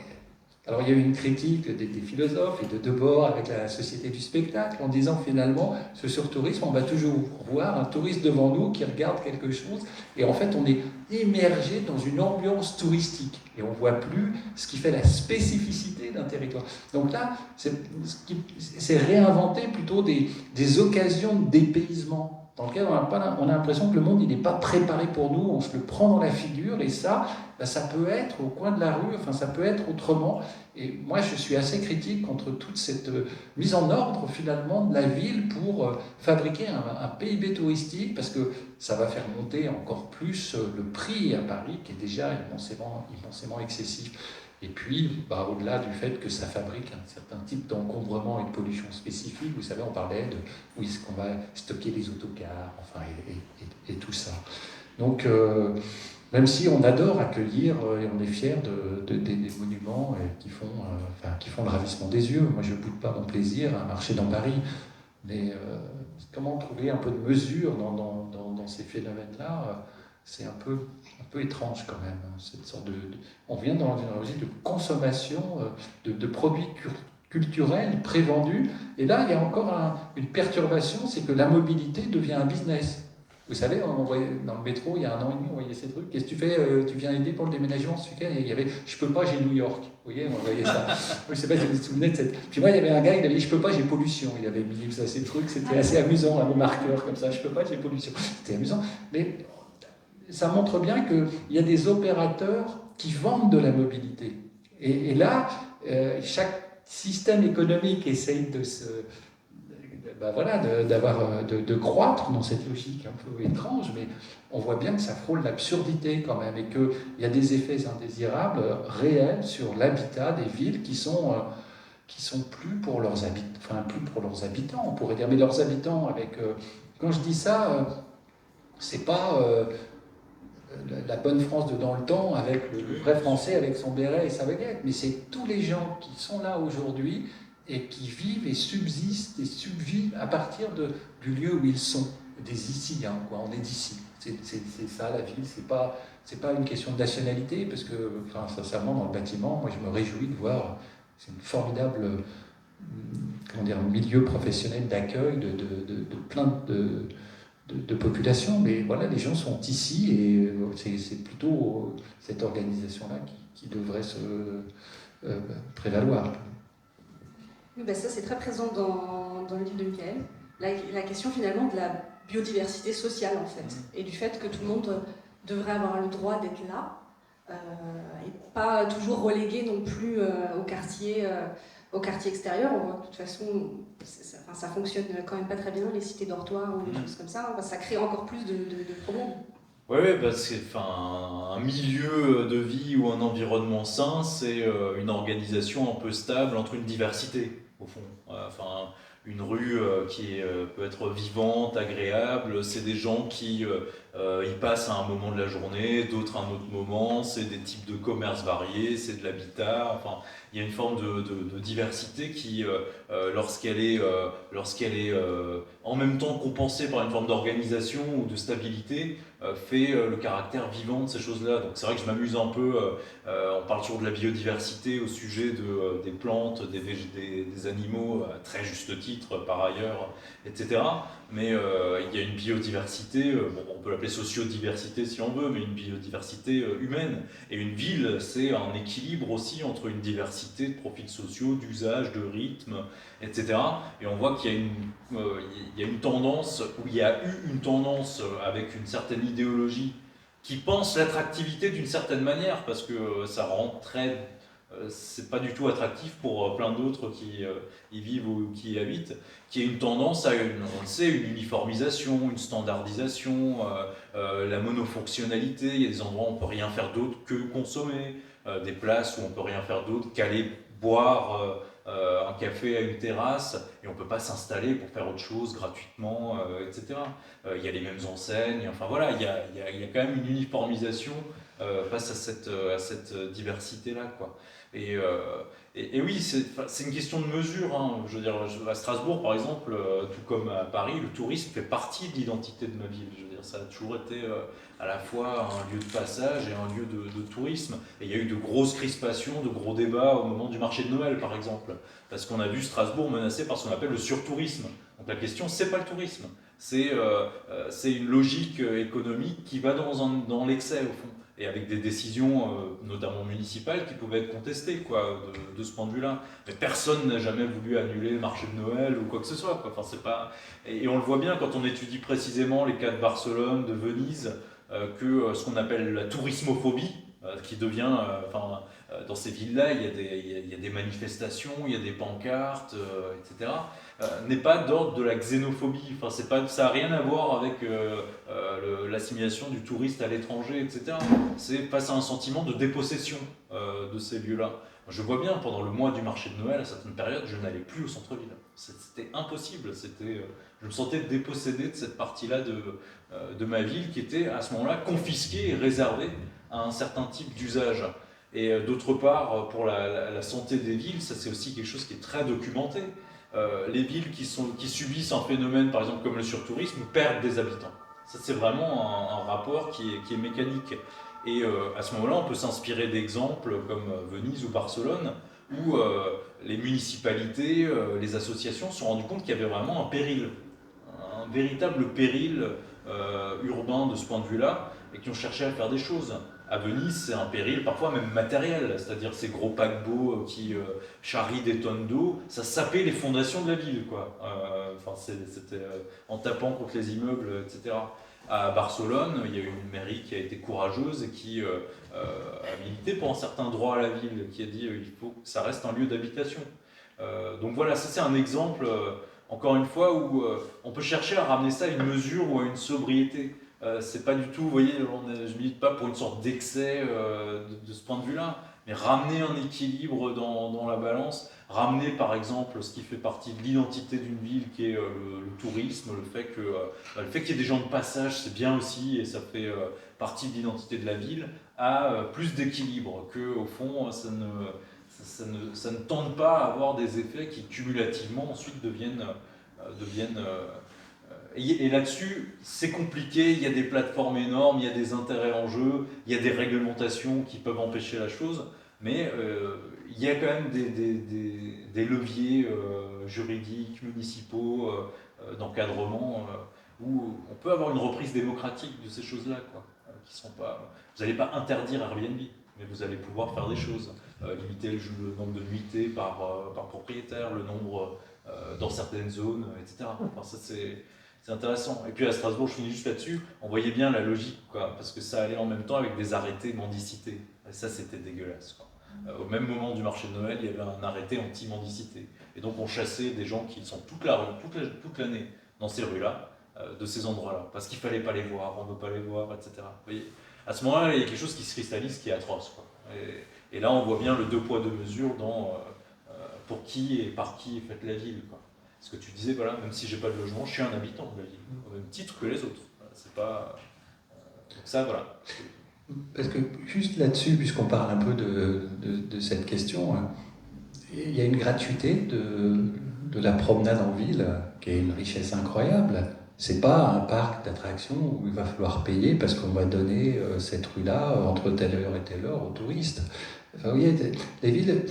alors il y a eu une critique des philosophes et de Debord avec la société du spectacle en disant finalement, ce surtourisme, on va toujours voir un touriste devant nous qui regarde quelque chose et en fait on est immergé dans une ambiance touristique et on ne voit plus ce qui fait la spécificité d'un territoire. Donc là, c'est réinventer plutôt des occasions de dépaysement dans lequel on a l'impression que le monde il n'est pas préparé pour nous, on se le prend dans la figure et ça peut être au coin de la rue, enfin ça peut être autrement. Et moi je suis assez critique contre toute cette mise en ordre finalement de la ville pour fabriquer un PIB touristique parce que ça va faire monter encore plus le prix à Paris qui est déjà immensément excessif. Et puis, au-delà du fait que ça fabrique un certain type d'encombrement et de pollution spécifique, vous savez, on parlait de où est-ce qu'on va stocker les autocars, enfin, et tout ça. Donc, même si on adore accueillir et on est fier des monuments qui font le ravissement des yeux, moi je ne boude pas mon plaisir à marcher dans Paris, mais comment trouver un peu de mesure dans ces phénomènes-là c'est un peu étrange quand même, cette sorte on vient dans une logique de consommation de produits culturels prévendus, et là il y a encore une perturbation, c'est que la mobilité devient un business. Vous savez, on voyait dans le métro, il y a 1 an et demi, on voyait ces trucs. Qu'est-ce que tu fais? Tu viens aider pour le déménagement ce week-end? Et il y avait « je peux pas, j'ai New York ». Vous voyez, on voyait ça. Je ne sais pas si vous vous souvenez de cette... Puis moi, il y avait un gars, il avait dit « je peux pas, j'ai pollution ». Il avait mis ça, ces trucs, c'était assez amusant, un marqueur comme ça, « je peux pas, j'ai pollution ». C'était amusant. Mais ça montre bien qu'il y a des opérateurs qui vendent de la mobilité. Et là, chaque système économique essaye de croître dans cette logique un peu étrange, mais on voit bien que ça frôle l'absurdité quand même, et qu'il y a des effets indésirables réels sur l'habitat des villes qui sont plus pour leurs habitants, on pourrait dire, mais leurs habitants avec... quand je dis ça, c'est pas... la bonne France de dans le temps, avec le vrai français, avec son béret et sa baguette. Mais c'est tous les gens qui sont là aujourd'hui et qui vivent et subsistent et subvivent à partir du lieu où ils sont. Des ici, quoi. On est d'ici. C'est ça la ville, c'est pas une question de nationalité, parce que, sincèrement, dans le bâtiment, moi je me réjouis de voir, c'est une formidable milieu professionnel d'accueil de plein de population, mais voilà, les gens sont ici et c'est plutôt cette organisation-là qui devrait se prévaloir. Oui, ça c'est très présent dans le livre de Michael, la question finalement de la biodiversité sociale en fait, et du fait que tout le monde devrait avoir le droit d'être là, et pas toujours relégué non plus au quartier extérieur. On voit que de toute façon, ça fonctionne quand même pas très bien, les cités dortoirs ou des choses comme ça. Ça crée encore plus de problèmes. Oui, parce que un milieu de vie ou un environnement sain, c'est une organisation un peu stable entre une diversité, au fond. Une rue qui peut être vivante, agréable, c'est des gens qui y passent à un moment de la journée, d'autres à un autre moment, c'est des types de commerces variés, c'est de l'habitat, il y a une forme de diversité qui, lorsqu'elle est en même temps compensée par une forme d'organisation ou de stabilité, fait le caractère vivant de ces choses-là. Donc c'est vrai que je m'amuse un peu, on parle toujours de la biodiversité au sujet des plantes, des animaux, à très juste titre par ailleurs, etc. Mais il y a une biodiversité, on peut l'appeler sociodiversité si on veut, mais une biodiversité humaine. Et une ville, c'est un équilibre aussi entre une diversité de profils sociaux, d'usages, de rythmes, etc. Et on voit qu'il y a une tendance, ou il y a eu une tendance avec une certaine idéologie qui pensent l'attractivité d'une certaine manière, parce que ça rend très... c'est pas du tout attractif pour plein d'autres qui y vivent ou qui y habitent, qui a une tendance à on le sait, une uniformisation, une standardisation, la monofonctionnalité. Il y a des endroits où on peut rien faire d'autre que consommer, des places où on peut rien faire d'autre qu'aller boire un café à une terrasse, et on peut pas s'installer pour faire autre chose gratuitement, etc. Il y a les mêmes enseignes, enfin voilà, il y a quand même une uniformisation face à cette diversité-là, quoi. Et oui, c'est une question de mesure, hein. Je veux dire, à Strasbourg, par exemple, tout comme à Paris, le tourisme fait partie de l'identité de ma ville. Je veux dire, ça a toujours été à la fois un lieu de passage et un lieu de tourisme. Et il y a eu de grosses crispations, de gros débats au moment du marché de Noël, par exemple, parce qu'on a vu Strasbourg menacé par ce qu'on appelle le surtourisme. Donc la question, c'est pas le tourisme, c'est une logique économique qui va dans l'excès, au fond, et avec des décisions, notamment municipales, qui pouvaient être contestées, quoi, de ce point de vue-là. Mais personne n'a jamais voulu annuler le marché de Noël ou quoi que ce soit, quoi. Enfin, c'est pas... Et on le voit bien quand on étudie précisément les cas de Barcelone, de Venise, que ce qu'on appelle la tourismophobie, qui devient... dans ces villes-là, il y a des manifestations, il y a des pancartes, etc., n'est pas d'ordre de la xénophobie. Enfin, ça n'a rien à voir avec l'assimilation du touriste à l'étranger, etc. C'est face à un sentiment de dépossession de ces lieux-là. Je vois bien, pendant le mois du marché de Noël, à certaines périodes, je n'allais plus au centre-ville. C'était impossible. Je me sentais dépossédé de cette partie-là de ma ville qui était à ce moment-là confisquée et réservée à un certain type d'usage. Et d'autre part, pour la santé des villes, ça c'est aussi quelque chose qui est très documenté. Les villes qui subissent un phénomène, par exemple comme le surtourisme, perdent des habitants. Ça c'est vraiment un rapport qui est mécanique. Et à ce moment-là, on peut s'inspirer d'exemples comme Venise ou Barcelone, où les municipalités, les associations se sont rendues compte qu'il y avait vraiment un péril, un véritable péril urbain de ce point de vue-là, et qui ont cherché à faire des choses. À Venise, c'est un péril parfois même matériel, c'est-à-dire ces gros paquebots qui charrient des tonnes d'eau, ça sapait les fondations de la ville, quoi. C'était en tapant contre les immeubles, etc. À Barcelone, il y a eu une mairie qui a été courageuse et qui a milité pour un certain droit à la ville, qui a dit il faut que ça reste un lieu d'habitation. Donc voilà, ça c'est un exemple, encore une fois, où on peut chercher à ramener ça à une mesure ou à une sobriété. C'est pas du tout, vous voyez, je milite pas pour une sorte d'excès de ce point de vue-là, mais ramener un équilibre dans la balance, ramener par exemple ce qui fait partie de l'identité d'une ville qui est le tourisme, le fait qu'il y ait des gens de passage, c'est bien aussi, et ça fait partie de l'identité de la ville, à plus d'équilibre, que au fond ça ne tente pas à avoir des effets qui cumulativement ensuite deviennent et là-dessus, c'est compliqué, il y a des plateformes énormes, il y a des intérêts en jeu, il y a des réglementations qui peuvent empêcher la chose, mais il y a quand même des leviers juridiques, municipaux, d'encadrement, où on peut avoir une reprise démocratique de ces choses-là, quoi, qui sont pas... Vous n'allez pas interdire Airbnb, mais vous allez pouvoir faire des choses, limiter le nombre de nuitées par propriétaire, le nombre dans certaines zones, etc. Enfin, ça c'est intéressant. Et puis à Strasbourg, je finis juste là-dessus, on voyait bien la logique, quoi, parce que ça allait en même temps avec des arrêtés mendicité. Et ça, c'était dégueulasse, quoi. Au même moment du marché de Noël, il y avait un arrêté anti-mendicité. Et donc on chassait des gens qui sont toute l'année dans ces rues-là, de ces endroits-là, parce qu'il ne fallait pas les voir, on ne veut pas les voir, etc. Vous voyez, à ce moment-là, il y a quelque chose qui se cristallise qui est atroce, quoi. Et là, on voit bien le deux poids, deux mesures dans pour qui et par qui est faite la ville, quoi. Ce que tu disais, voilà, même si j'ai pas de logement, je suis un habitant de la ville, au même titre que les autres. C'est pas... Donc ça, voilà. Parce que juste là-dessus, puisqu'on parle un peu de cette question, il y a une gratuité de la promenade en ville qui est une richesse incroyable. C'est pas un parc d'attractions où il va falloir payer parce qu'on va donner cette rue-là entre telle heure et telle heure aux touristes. Enfin, vous voyez, les villes...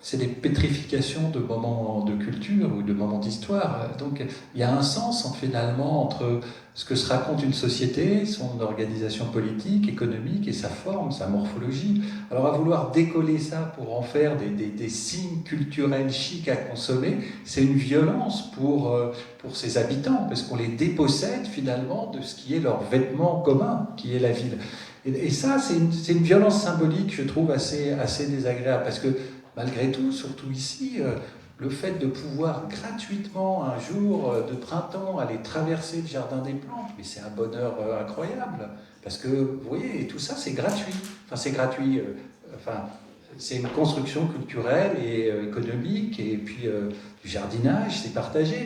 c'est des pétrifications de moments de culture ou de moments d'histoire. Donc il y a un sens finalement entre ce que se raconte une société, son organisation politique, économique et sa forme, sa morphologie. Alors à vouloir décoller ça pour en faire des signes culturels chics à consommer, c'est une violence pour ses habitants, parce qu'on les dépossède finalement de ce qui est leur vêtement commun, qui est la ville. Et ça, c'est une violence symbolique, je trouve, assez désagréable, parce que malgré tout, surtout ici, le fait de pouvoir gratuitement, un jour de printemps, aller traverser le jardin des plantes, mais c'est un bonheur incroyable, parce que, vous voyez, et tout ça, c'est gratuit. Enfin, c'est gratuit, enfin, c'est une construction culturelle et économique, et puis du jardinage, c'est partagé,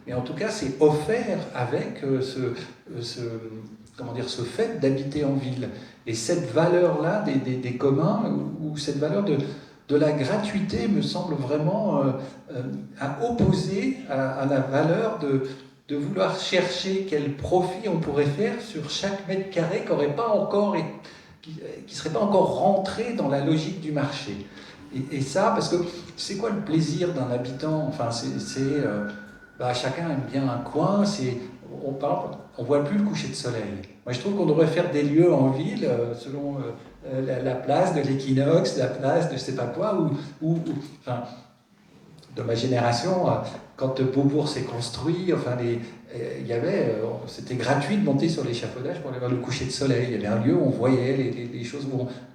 mais en tout cas, c'est offert avec comment dire, ce fait d'habiter en ville. Et cette valeur-là des communs, ou cette valeur de la gratuité me semble vraiment à opposer à la valeur de vouloir chercher quel profit on pourrait faire sur chaque mètre carré qui ne serait pas encore rentré dans la logique du marché. Et ça, parce que c'est quoi le plaisir d'un habitant? Enfin, chacun aime bien un coin, on voit plus le coucher de soleil. Moi, je trouve qu'on devrait faire des lieux en ville, selon la place de l'équinoxe, la place de je sais pas quoi, enfin, de ma génération, quand Beaubourg s'est construit, enfin, c'était gratuit de monter sur l'échafaudage pour aller voir le coucher de soleil. Il y avait un lieu où on voyait les choses,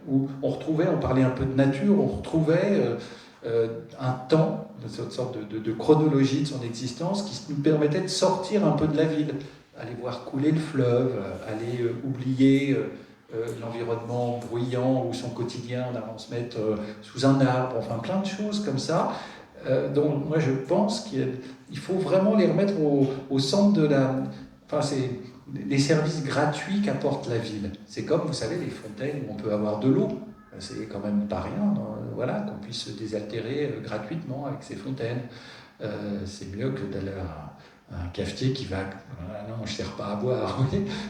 où on retrouvait, on parlait un peu de nature, on retrouvait un temps, une sorte de chronologie de son existence qui nous permettait de sortir un peu de la ville, aller voir couler le fleuve, aller oublier l'environnement bruyant ou son quotidien, en allant se mettre sous un arbre, enfin plein de choses comme ça. Donc moi je pense qu'il faut vraiment les remettre au centre de la... Enfin, c'est les services gratuits qu'apporte la ville. C'est comme, vous savez, les fontaines où on peut avoir de l'eau. C'est quand même pas rien, voilà, qu'on puisse se désaltérer gratuitement avec ces fontaines. C'est mieux que d'aller à un cafetier qui va... non, je ne sers pas à boire.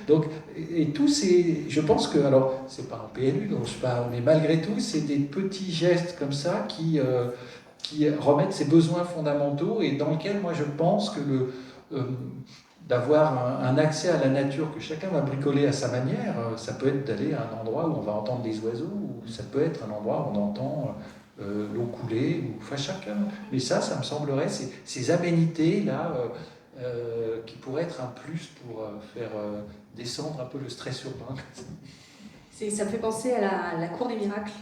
Donc, et tous ces... Je pense que, alors, c'est pas un PLU dont je parle, mais malgré tout, c'est des petits gestes comme ça qui remettent ces besoins fondamentaux et dans lesquels, moi, je pense que d'avoir un accès à la nature que chacun va bricoler à sa manière, ça peut être d'aller à un endroit où on va entendre des oiseaux, ou ça peut être un endroit où on entend l'eau couler, enfin chacun. Mais ça me semblerait, ces aménités-là, qui pourraient être un plus pour faire descendre un peu le stress urbain. Ça me fait penser à la Cour des miracles,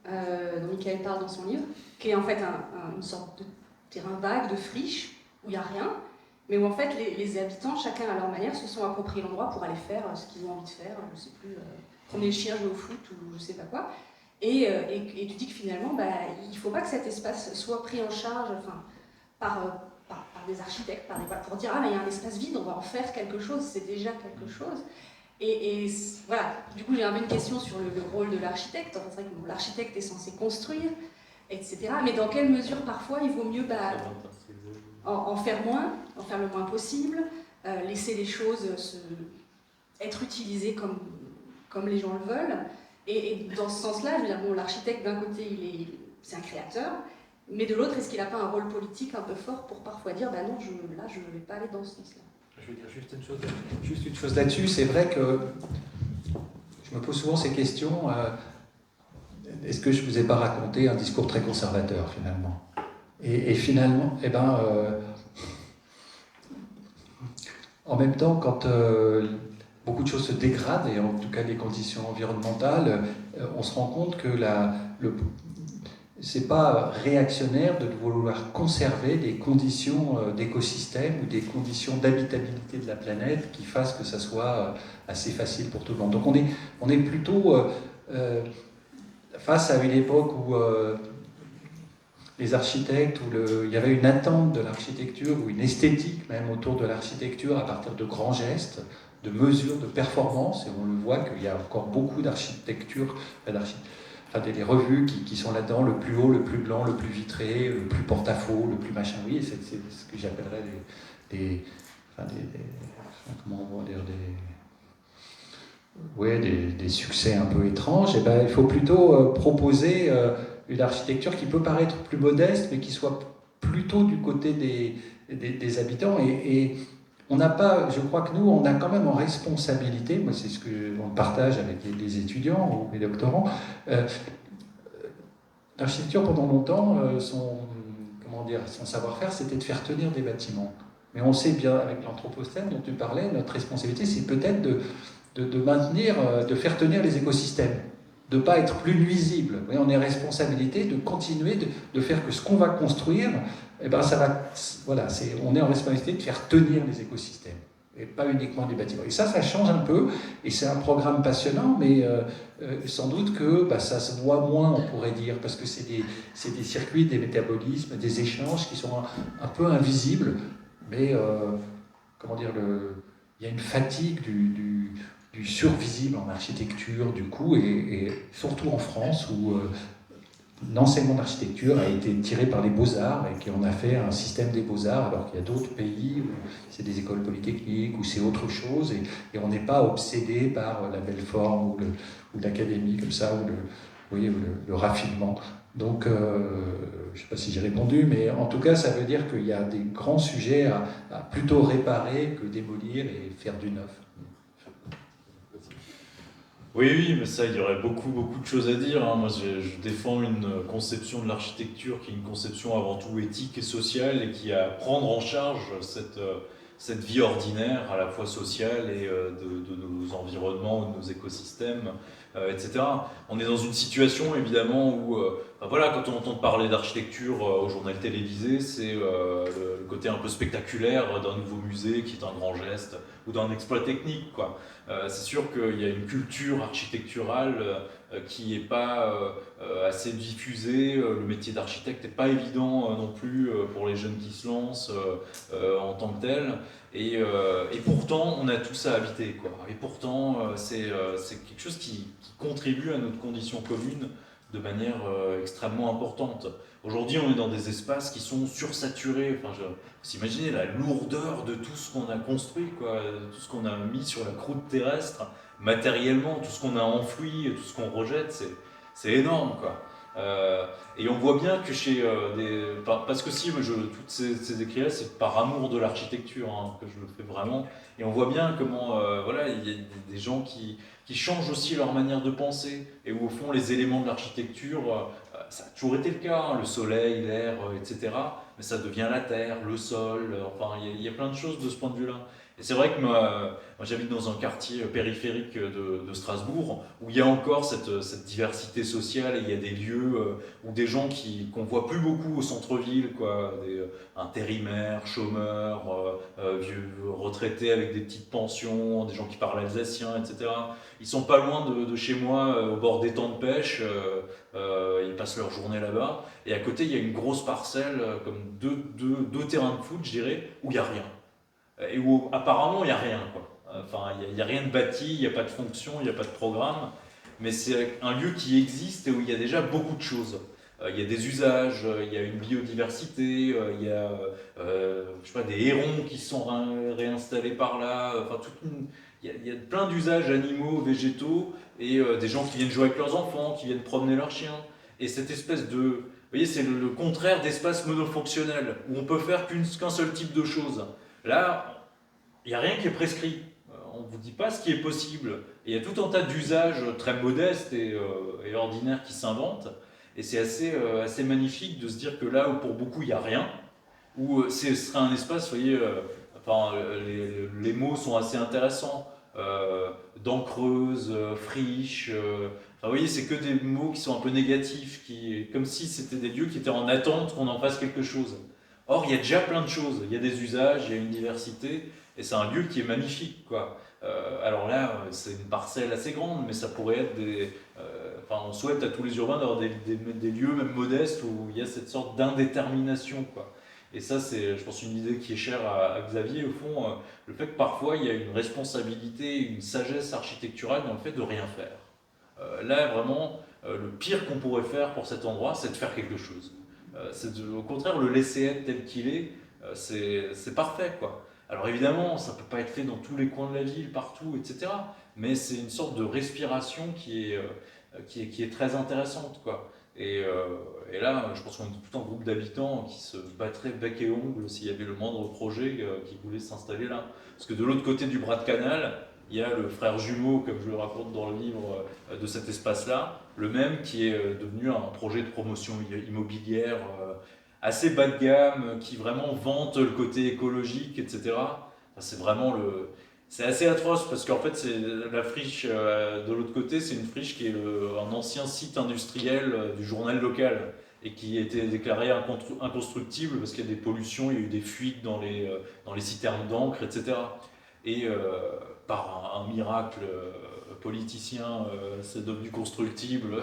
dont Michael parle dans son livre, qui est en fait une sorte de terrain vague, de friche, où il n'y a rien, mais où en fait les habitants, chacun à leur manière, se sont appropriés l'endroit pour aller faire ce qu'ils ont envie de faire, je ne sais plus, promener le chien, jouer au foot ou je ne sais pas quoi. Et tu dis que finalement, il ne faut pas que cet espace soit pris en charge par des architectes, pour dire « Ah, mais il y a un espace vide, on va en faire quelque chose, c'est déjà quelque chose ». Et voilà, du coup j'ai un peu une question sur le rôle de l'architecte. C'est vrai que l'architecte est censé construire, etc. Mais dans quelle mesure parfois il vaut mieux en faire moins, en faire le moins possible, laisser les choses être utilisées comme les gens le veulent. Et dans ce sens-là, je veux dire, l'architecte d'un côté c'est un créateur, mais de l'autre, est-ce qu'il n'a pas un rôle politique un peu fort pour parfois dire non, je ne vais pas aller dans ce sens-là. Je veux dire juste une chose là-dessus, c'est vrai que je me pose souvent ces questions. Est-ce que je ne vous ai pas raconté un discours très conservateur finalement ? Et finalement, en même temps, quand beaucoup de choses se dégradent, et en tout cas les conditions environnementales, on se rend compte que c'est pas réactionnaire de vouloir conserver des conditions d'écosystème ou des conditions d'habitabilité de la planète qui fassent que ça soit assez facile pour tout le monde. Donc on est plutôt face à une époque où les architectes, il y avait une attente de l'architecture ou une esthétique même autour de l'architecture à partir de grands gestes, de mesures, de performance, et on le voit qu'il y a encore beaucoup d'architecture, des revues qui sont là-dedans, le plus haut, le plus blanc, le plus vitré, le plus porte-à-faux, le plus machin, oui, c'est ce que j'appellerais des succès un peu étranges. Et il faut plutôt proposer une architecture qui peut paraître plus modeste, mais qui soit plutôt du côté des habitants. Et on n'a pas, je crois que nous, on a quand même en responsabilité, moi c'est ce qu'on partage avec les étudiants ou les doctorants, l'architecture pendant longtemps, son savoir-faire, c'était de faire tenir des bâtiments. Mais on sait bien, avec l'anthropocène dont tu parlais, notre responsabilité, c'est peut-être de maintenir, de faire tenir les écosystèmes, de ne pas être plus nuisible. Et on est responsabilité de continuer de faire que ce qu'on va construire, eh ben ça va, voilà, on est en responsabilité de faire tenir les écosystèmes et pas uniquement des bâtiments. Et ça change un peu, et c'est un programme passionnant, mais sans doute que ça se voit moins, on pourrait dire, parce que c'est des circuits, des métabolismes, des échanges qui sont un peu invisibles, mais comment dire, il y a une fatigue du survisible en architecture, du coup, et surtout en France, où l'enseignement d'architecture a été tiré par les beaux-arts et qu'on a fait un système des beaux-arts, alors qu'il y a d'autres pays où c'est des écoles polytechniques, où c'est autre chose, et on n'est pas obsédé par la belle forme ou l'académie comme ça, ou le raffinement. Donc, je ne sais pas si j'ai répondu, mais en tout cas, ça veut dire qu'il y a des grands sujets à plutôt réparer que démolir et faire du neuf. Oui, mais ça, il y aurait beaucoup de choses à dire, hein. Moi, je défends une conception de l'architecture qui est une conception avant tout éthique et sociale et qui a à prendre en charge cette vie ordinaire, à la fois sociale et de nos environnements, de nos écosystèmes, etc. On est dans une situation, évidemment, où, voilà, quand on entend parler d'architecture au journal télévisé, c'est le côté un peu spectaculaire d'un nouveau musée qui est un grand geste, ou d'un exploit technique, quoi. C'est sûr qu'il y a une culture architecturale qui n'est pas assez diffusée. Le métier d'architecte n'est pas évident non plus pour les jeunes qui se lancent en tant que tel. Et pourtant, on a tout ça à habiter, quoi. Et pourtant, c'est quelque chose qui contribue à notre condition commune de manière extrêmement importante. Aujourd'hui, on est dans des espaces qui sont sursaturés. Enfin, vous imaginez la lourdeur de tout ce qu'on a construit, quoi, tout ce qu'on a mis sur la croûte terrestre, matériellement, tout ce qu'on a enfoui, tout ce qu'on rejette, c'est énorme, quoi. Et on voit bien que chez parce que si toutes ces écrits-là, c'est par amour de l'architecture, hein, que je le fais vraiment. Et on voit bien comment voilà, il y a des gens qui changent aussi leur manière de penser, et où au fond les éléments de l'architecture, ça a toujours été le cas, hein, le soleil, l'air, etc. Mais ça devient la terre, le sol, enfin il y a plein de choses de ce point de vue-là. Et c'est vrai que moi j'habite dans un quartier périphérique de Strasbourg, où il y a encore cette diversité sociale, et il y a des lieux où des gens qu'on voit plus beaucoup au centre-ville, quoi, des intérimaires, chômeurs, vieux retraités avec des petites pensions, des gens qui parlent alsacien, etc. Ils sont pas loin de chez moi, au bord d'étangs de pêche, ils passent leur journée là-bas, et à côté il y a une grosse parcelle, comme deux terrains de foot, je dirais, où il n'y a rien. Et où apparemment il n'y a rien, quoi. Enfin, il n'y a rien de bâti, il n'y a pas de fonction, il n'y a pas de programme, mais c'est un lieu qui existe et où il y a déjà beaucoup de choses. Il y a des usages, il y a une biodiversité, il y a je sais pas, des hérons qui sont réinstallés par là, enfin, il y a plein d'usages animaux, végétaux, et des gens qui viennent jouer avec leurs enfants, qui viennent promener leurs chiens. Et cette espèce de... Vous voyez, c'est le contraire d'espace monofonctionnel, où on peut faire qu'un seul type de choses. Là, il n'y a rien qui est prescrit. On ne vous dit pas ce qui est possible. Et il y a tout un tas d'usages très modestes et ordinaires qui s'inventent. Et c'est assez magnifique de se dire que là où pour beaucoup il n'y a rien, où ce serait un espace, vous voyez, enfin, les mots sont assez intéressants. Dents creuses, friche. Enfin, vous voyez, c'est que des mots qui sont un peu négatifs, comme si c'était des lieux qui étaient en attente qu'on en fasse quelque chose. Or, il y a déjà plein de choses. Il y a des usages, il y a une diversité, et c'est un lieu qui est magnifique, quoi. Alors là, c'est une parcelle assez grande, mais ça pourrait être enfin, on souhaite à tous les urbains d'avoir des lieux, même modestes, où il y a cette sorte d'indétermination, quoi. Et ça, c'est, je pense, une idée qui est chère à Xavier, au fond, le fait que parfois il y a une responsabilité, une sagesse architecturale dans le fait de rien faire. Là, vraiment, le pire qu'on pourrait faire pour cet endroit, c'est de faire quelque chose. Au contraire, le laisser être tel qu'il est, c'est parfait, quoi. Alors évidemment, ça ne peut pas être fait dans tous les coins de la ville, partout, etc. Mais c'est une sorte de respiration qui est très intéressante, quoi. Et là, je pense qu'on est tout un groupe d'habitants qui se battraient bec et ongle s'il y avait le moindre projet qui voulait s'installer là. Parce que de l'autre côté du bras de canal, il y a le frère jumeau, comme je le raconte dans le livre, de cet espace-là, le même qui est devenu un projet de promotion immobilière assez bas de gamme, qui vraiment vante le côté écologique, etc. Enfin, C'est assez atroce parce qu'en fait, c'est la friche de l'autre côté, c'est une friche qui est un ancien site industriel du journal local et qui a été déclaré inconstructible parce qu'il y a des pollutions, il y a eu des fuites dans les citernes d'encre, etc. Et par un miracle politicien, c'est devenu constructible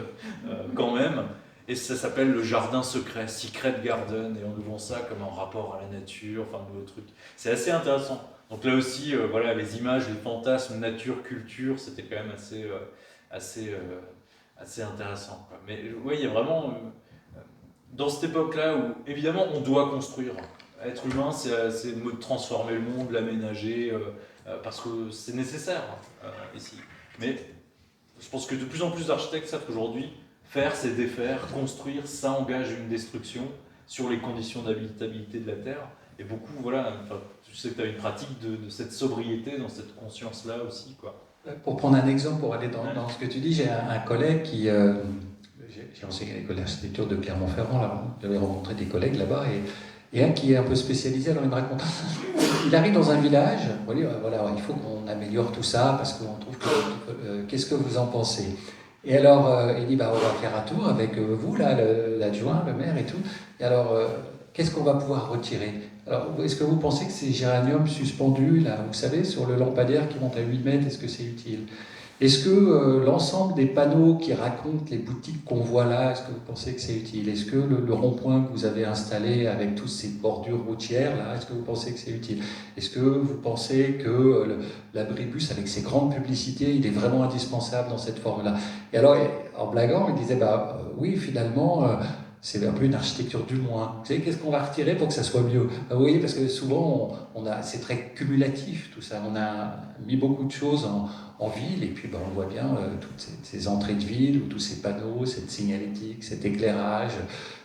quand même. Et ça s'appelle le jardin secret, Secret Garden, et on nous vend ça comme un rapport à la nature, enfin de nouveaux trucs. C'est assez intéressant. Donc là aussi, voilà, les images, les fantasmes, nature, culture, c'était quand même assez, euh, assez intéressant, quoi. Mais oui, il y a vraiment, dans cette époque-là où, évidemment, on doit construire. Être humain, c'est de transformer le monde, l'aménager, parce que c'est nécessaire ici. Mais je pense que de plus en plus d'architectes savent qu'aujourd'hui, faire, c'est défaire, construire, ça engage une destruction sur les conditions d'habitabilité de la Terre. Et beaucoup, voilà, enfin, je sais que tu as une pratique de cette sobriété, dans cette conscience-là aussi, quoi. Pour prendre un exemple, pour aller dans ce que tu dis, j'ai un collègue qui... j'ai enseigné à l'école d'architecture de Clermont-Ferrand, là, j'avais rencontré des collègues là-bas, et un qui est un peu spécialisé, alors il me raconte, il arrive dans un village, voilà, il faut qu'on améliore tout ça, parce qu'on trouve que... qu'est-ce que vous en pensez? Et alors, il dit, bah, on va faire un tour avec vous, là, l'adjoint, le maire et tout, et alors, qu'est-ce qu'on va pouvoir retirer? Alors, est-ce que vous pensez que ces géraniums suspendus, là, vous savez, sur le lampadaire qui monte à 8 mètres, est-ce que c'est utile? Est-ce que l'ensemble des panneaux qui racontent les boutiques qu'on voit là, est-ce que vous pensez que c'est utile? Est-ce que le rond-point que vous avez installé avec toutes ces bordures routières, là, est-ce que vous pensez que c'est utile? Est-ce que vous pensez que l'abribus, avec ses grandes publicités, il est vraiment indispensable dans cette forme-là? Et alors, en blaguant, il disait, bah oui, finalement... c'est un peu une architecture du moins. Vous savez, qu'est-ce qu'on va retirer pour que ça soit mieux? Vous voyez, parce que souvent, c'est très cumulatif tout ça. On a mis beaucoup de choses en ville, et puis on voit bien toutes ces entrées de ville, où tous ces panneaux, cette signalétique, cet éclairage,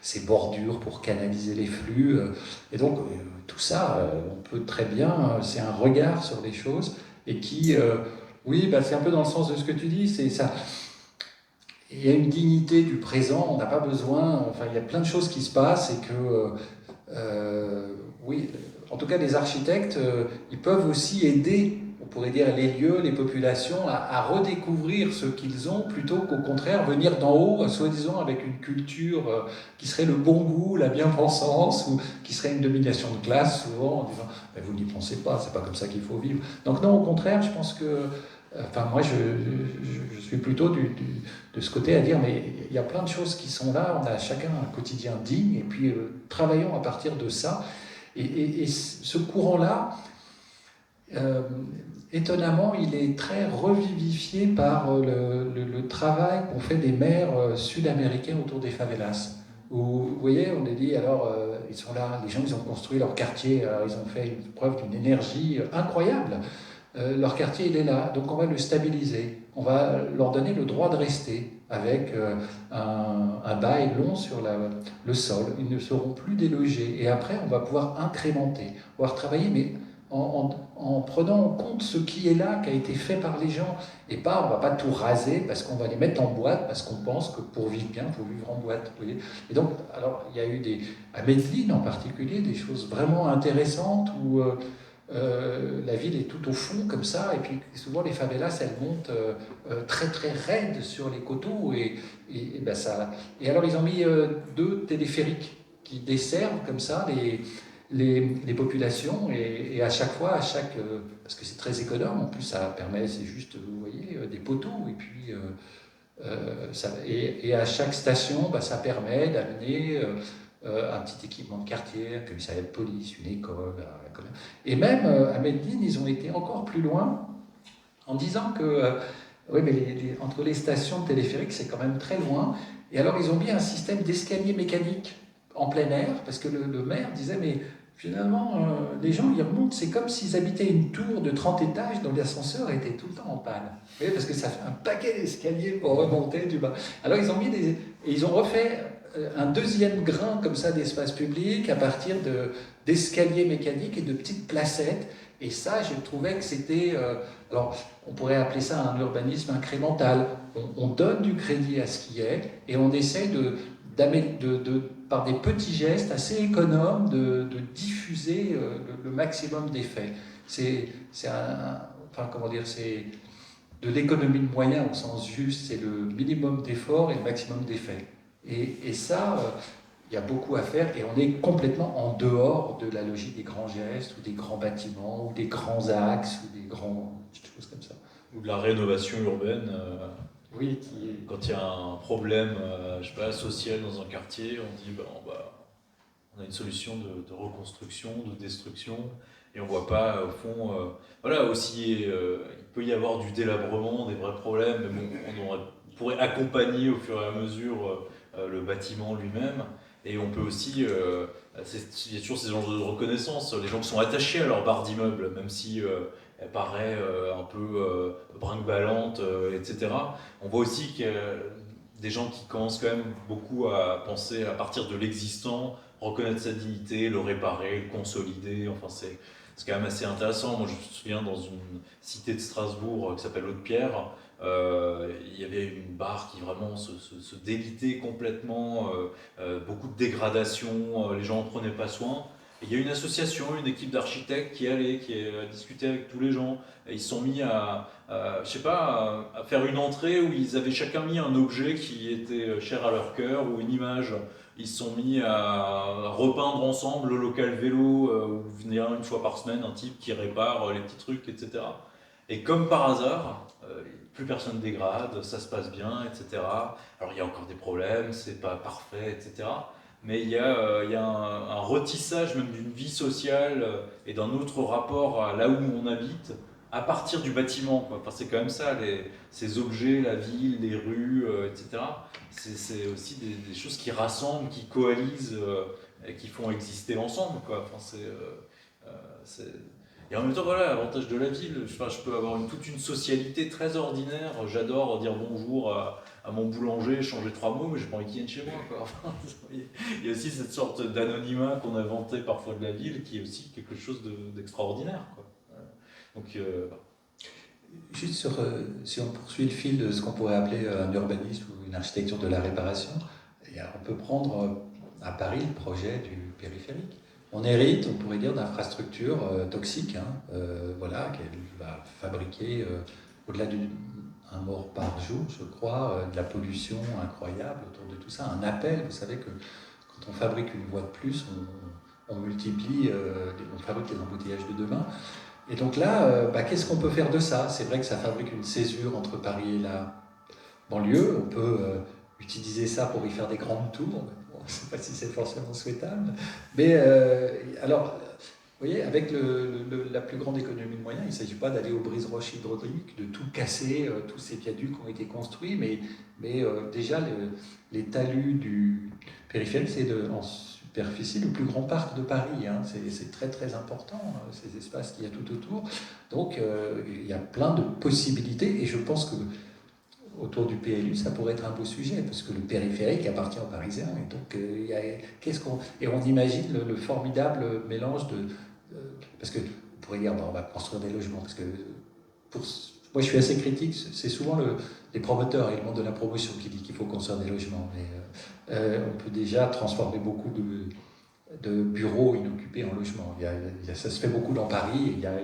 ces bordures pour canaliser les flux. Et donc, tout ça, on peut très bien, c'est un regard sur les choses, et qui, oui, c'est un peu dans le sens de ce que tu dis, c'est ça. Il y a une dignité du présent, on n'a pas besoin, enfin il y a plein de choses qui se passent et que, oui, en tout cas les architectes, ils peuvent aussi aider, on pourrait dire les lieux, les populations, à redécouvrir ce qu'ils ont plutôt qu'au contraire venir d'en haut, soi-disant avec une culture qui serait le bon goût, la bien-pensance, ou qui serait une domination de classe souvent en disant vous n'y pensez pas, c'est pas comme ça qu'il faut vivre. Donc non, au contraire, je pense que enfin, moi, je suis plutôt de ce côté à dire, mais il y a plein de choses qui sont là, on a chacun un quotidien digne, et puis travaillons à partir de ça. Et ce courant-là, étonnamment, il est très revivifié par le travail qu'ont fait des maires sud-américains autour des favelas. Où, vous voyez, on a dit, alors, ils sont là, les gens, ils ont construit leur quartier, alors, ils ont fait une preuve d'une énergie incroyable. Leur quartier, il est là, donc on va le stabiliser. On va leur donner le droit de rester avec un bail long sur le sol. Ils ne seront plus délogés. Et après, on va pouvoir incrémenter, pouvoir travailler, mais en prenant en compte ce qui est là, qui a été fait par les gens. Et pas, on ne va pas tout raser parce qu'on va les mettre en boîte, parce qu'on pense que pour vivre bien, il faut vivre en boîte. Vous voyez. Et donc, alors, il y a eu à Medellín en particulier, des choses vraiment intéressantes où... la ville est tout au fond comme ça, et puis souvent les favelas elles montent très très raides sur les coteaux, et alors ils ont mis 2 téléphériques qui desservent comme ça les populations, et à chaque fois, parce que c'est très économe, en plus ça permet, c'est juste, vous voyez, des poteaux, et puis et à chaque station, ça permet d'amener un petit équipement de quartier, un commissariat de police, une école. Et même à Medellín, ils ont été encore plus loin en disant que oui, mais entre les stations de téléphérique, c'est quand même très loin. Et alors, ils ont mis un système d'escalier mécanique en plein air, parce que le maire disait, mais finalement, les gens, ils remontent, c'est comme s'ils habitaient une tour de 30 étages dont l'ascenseur était tout le temps en panne. Vous voyez, parce que ça fait un paquet d'escaliers pour remonter du bas. Alors, ils ont mis et ils ont refait un deuxième grain comme ça d'espace public à partir d'escaliers mécaniques et de petites placettes. Et ça, je trouvais que c'était... alors, on pourrait appeler ça un urbanisme incrémental. On donne du crédit à ce qui est et on essaie par des petits gestes assez économes de diffuser le maximum d'effets. enfin comment dire, c'est de l'économie de moyens au sens juste, c'est le minimum d'efforts et le maximum d'effets. Et ça, il y a beaucoup à faire et on est complètement en dehors de la logique des grands gestes ou des grands bâtiments ou des grands axes ou des grands choses comme ça. Ou de la rénovation urbaine. Oui, qui est... Quand il y a un problème, je sais pas, social dans un quartier, on dit, on a une solution de reconstruction, de destruction, et on voit pas, au fond, voilà, aussi, il peut y avoir du délabrement, des vrais problèmes, mais bon, on pourrait accompagner au fur et à mesure le bâtiment lui-même, et on peut aussi, il y a toujours ces enjeux de reconnaissance, les gens qui sont attachés à leur barre d'immeuble, même si elle paraît un peu brinque-ballante, etc. On voit aussi que des gens qui commencent quand même beaucoup à penser à partir de l'existant, reconnaître sa dignité, le réparer, le consolider, enfin c'est quand même assez intéressant. Moi je me souviens dans une cité de Strasbourg qui s'appelle Haute-Pierre, il y avait une barre qui vraiment se délitait complètement, beaucoup de dégradation, les gens en prenaient pas soin. Et il y a une association, une équipe d'architectes qui allait, qui a discuté avec tous les gens. Et ils se sont mis je sais pas, à faire une entrée où ils avaient chacun mis un objet qui était cher à leur cœur ou une image. Ils se sont mis à repeindre ensemble le local vélo où venait une fois par semaine un type qui répare les petits trucs, etc. Et comme par hasard, plus personne dégrade, ça se passe bien, etc. Alors il y a encore des problèmes, c'est pas parfait, etc. Mais il y a un retissage même d'une vie sociale et d'un autre rapport à là où on habite à partir du bâtiment, quoi. Enfin, c'est quand même ça, ces objets, la ville, les rues, etc. C'est aussi des choses qui rassemblent, qui coalisent et qui font exister ensemble, quoi. Enfin, c'est... Et en même temps, voilà, l'avantage de la ville, enfin, je peux avoir toute une socialité très ordinaire. J'adore dire bonjour à mon boulanger, changer trois mots, mais j'ai pas envie qu'il vienne chez moi, quoi. Enfin, il y a aussi cette sorte d'anonymat qu'on a inventé parfois de la ville qui est aussi quelque chose d'extraordinaire, quoi. Donc, Juste sur, si on poursuit le fil de ce qu'on pourrait appeler un urbanisme ou une architecture de la réparation, on peut prendre à Paris le projet du périphérique. On hérite, on pourrait dire, d'infrastructures toxiques, voilà, qu'elle va fabriquer au-delà d'un mort par jour, je crois, de la pollution incroyable autour de tout ça, un appel. Vous savez que quand on fabrique une voie de plus, on multiplie, on fabrique les embouteillages de demain. Et donc là, qu'est-ce qu'on peut faire de ça? C'est vrai que ça fabrique une césure entre Paris et la banlieue. On peut utiliser ça pour y faire des grandes tours. Bon, je ne sais pas si c'est forcément souhaitable. Mais alors, vous voyez, avec la plus grande économie de moyens, il ne s'agit pas d'aller aux brises-roches hydrauliques, de tout casser, tous ces viaducs qui ont été construits, mais déjà les talus du périphérique, c'est en superficie le plus grand parc de Paris. C'est très très important, ces espaces qu'il y a tout autour. Donc il y a plein de possibilités et je pense que autour du PLU, ça pourrait être un beau sujet, parce que le périphérique appartient aux Parisiens, et donc et on imagine le formidable mélange parce que on pourrait dire, on va construire des logements, parce que moi je suis assez critique, c'est souvent les promoteurs et le monde de la promotion qui dit qu'il faut construire des logements, mais on peut déjà transformer beaucoup de bureaux inoccupés en logements. Ça se fait beaucoup dans Paris, et il y a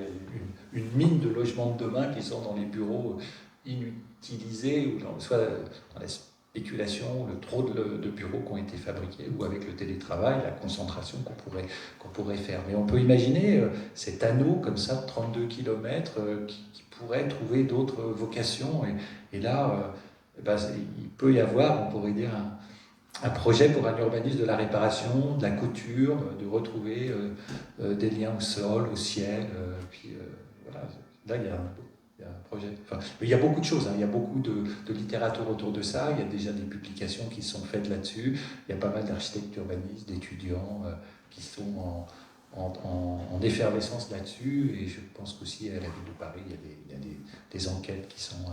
une mine de logements de demain qui sont dans les bureaux inutilisés, ou soit dans la spéculation, le trop de bureaux qui ont été fabriqués, ou avec le télétravail, la concentration qu'on pourrait faire. Mais on peut imaginer cet anneau comme ça de 32 km qui pourrait trouver d'autres vocations. Et là, il peut y avoir, on pourrait dire, un projet pour un urbanisme de la réparation, de la couture, de retrouver des liens au sol, au ciel. Puis voilà, là il y a un projet. Enfin, il y a beaucoup de choses, il y a beaucoup de littérature autour de ça. Il y a déjà des publications qui sont faites là-dessus. Il y a pas mal d'architectes urbanistes, d'étudiants qui sont en effervescence là-dessus. Et je pense qu'aussi à la ville de Paris, il y a des enquêtes qui sont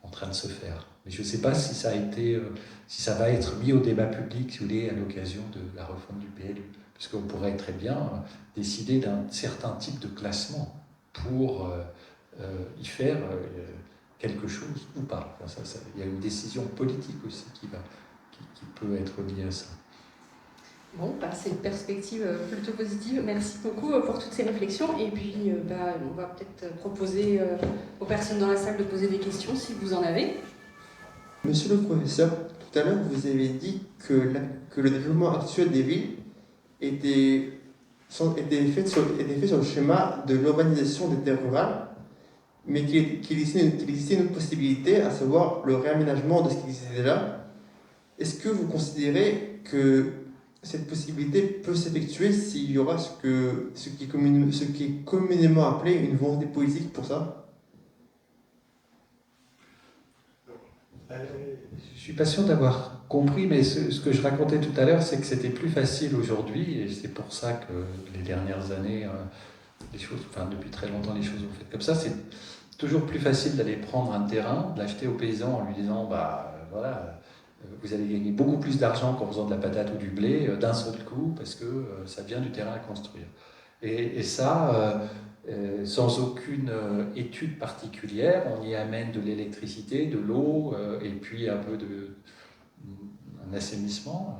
en train de se faire. Mais je ne sais pas si si ça va être mis au débat public, si vous voulez, à l'occasion de la refonte du PLU. Parce qu'on pourrait très bien décider d'un certain type de classement pour y faire quelque chose ou pas. Il y a une décision politique aussi qui peut être liée à ça. Bon, bah, c'est une perspective plutôt positive. Merci beaucoup pour toutes ces réflexions. Et puis, on va peut-être proposer aux personnes dans la salle de poser des questions si vous en avez. Monsieur le professeur, tout à l'heure, vous avez dit que le développement actuel des villes était fait sur le schéma de l'urbanisation des terres rurales, mais qu'il existait une autre possibilité, à savoir le réaménagement de ce qui existait déjà. Est-ce que vous considérez que cette possibilité peut s'effectuer s'il y aura ce qui est communément appelé une volonté politique pour ça? Je suis pas sûr d'avoir compris, mais ce que je racontais tout à l'heure, c'est que c'était plus facile aujourd'hui, et c'est pour ça que les dernières années, les choses, enfin depuis très longtemps, les choses ont fait comme ça. C'est toujours plus facile d'aller prendre un terrain, de l'acheter au paysan en lui disant, voilà, vous allez gagner beaucoup plus d'argent qu'en faisant de la patate ou du blé d'un seul coup, parce que ça devient du terrain à construire. Et ça, sans aucune étude particulière, on y amène de l'électricité, de l'eau, et puis un assainissement,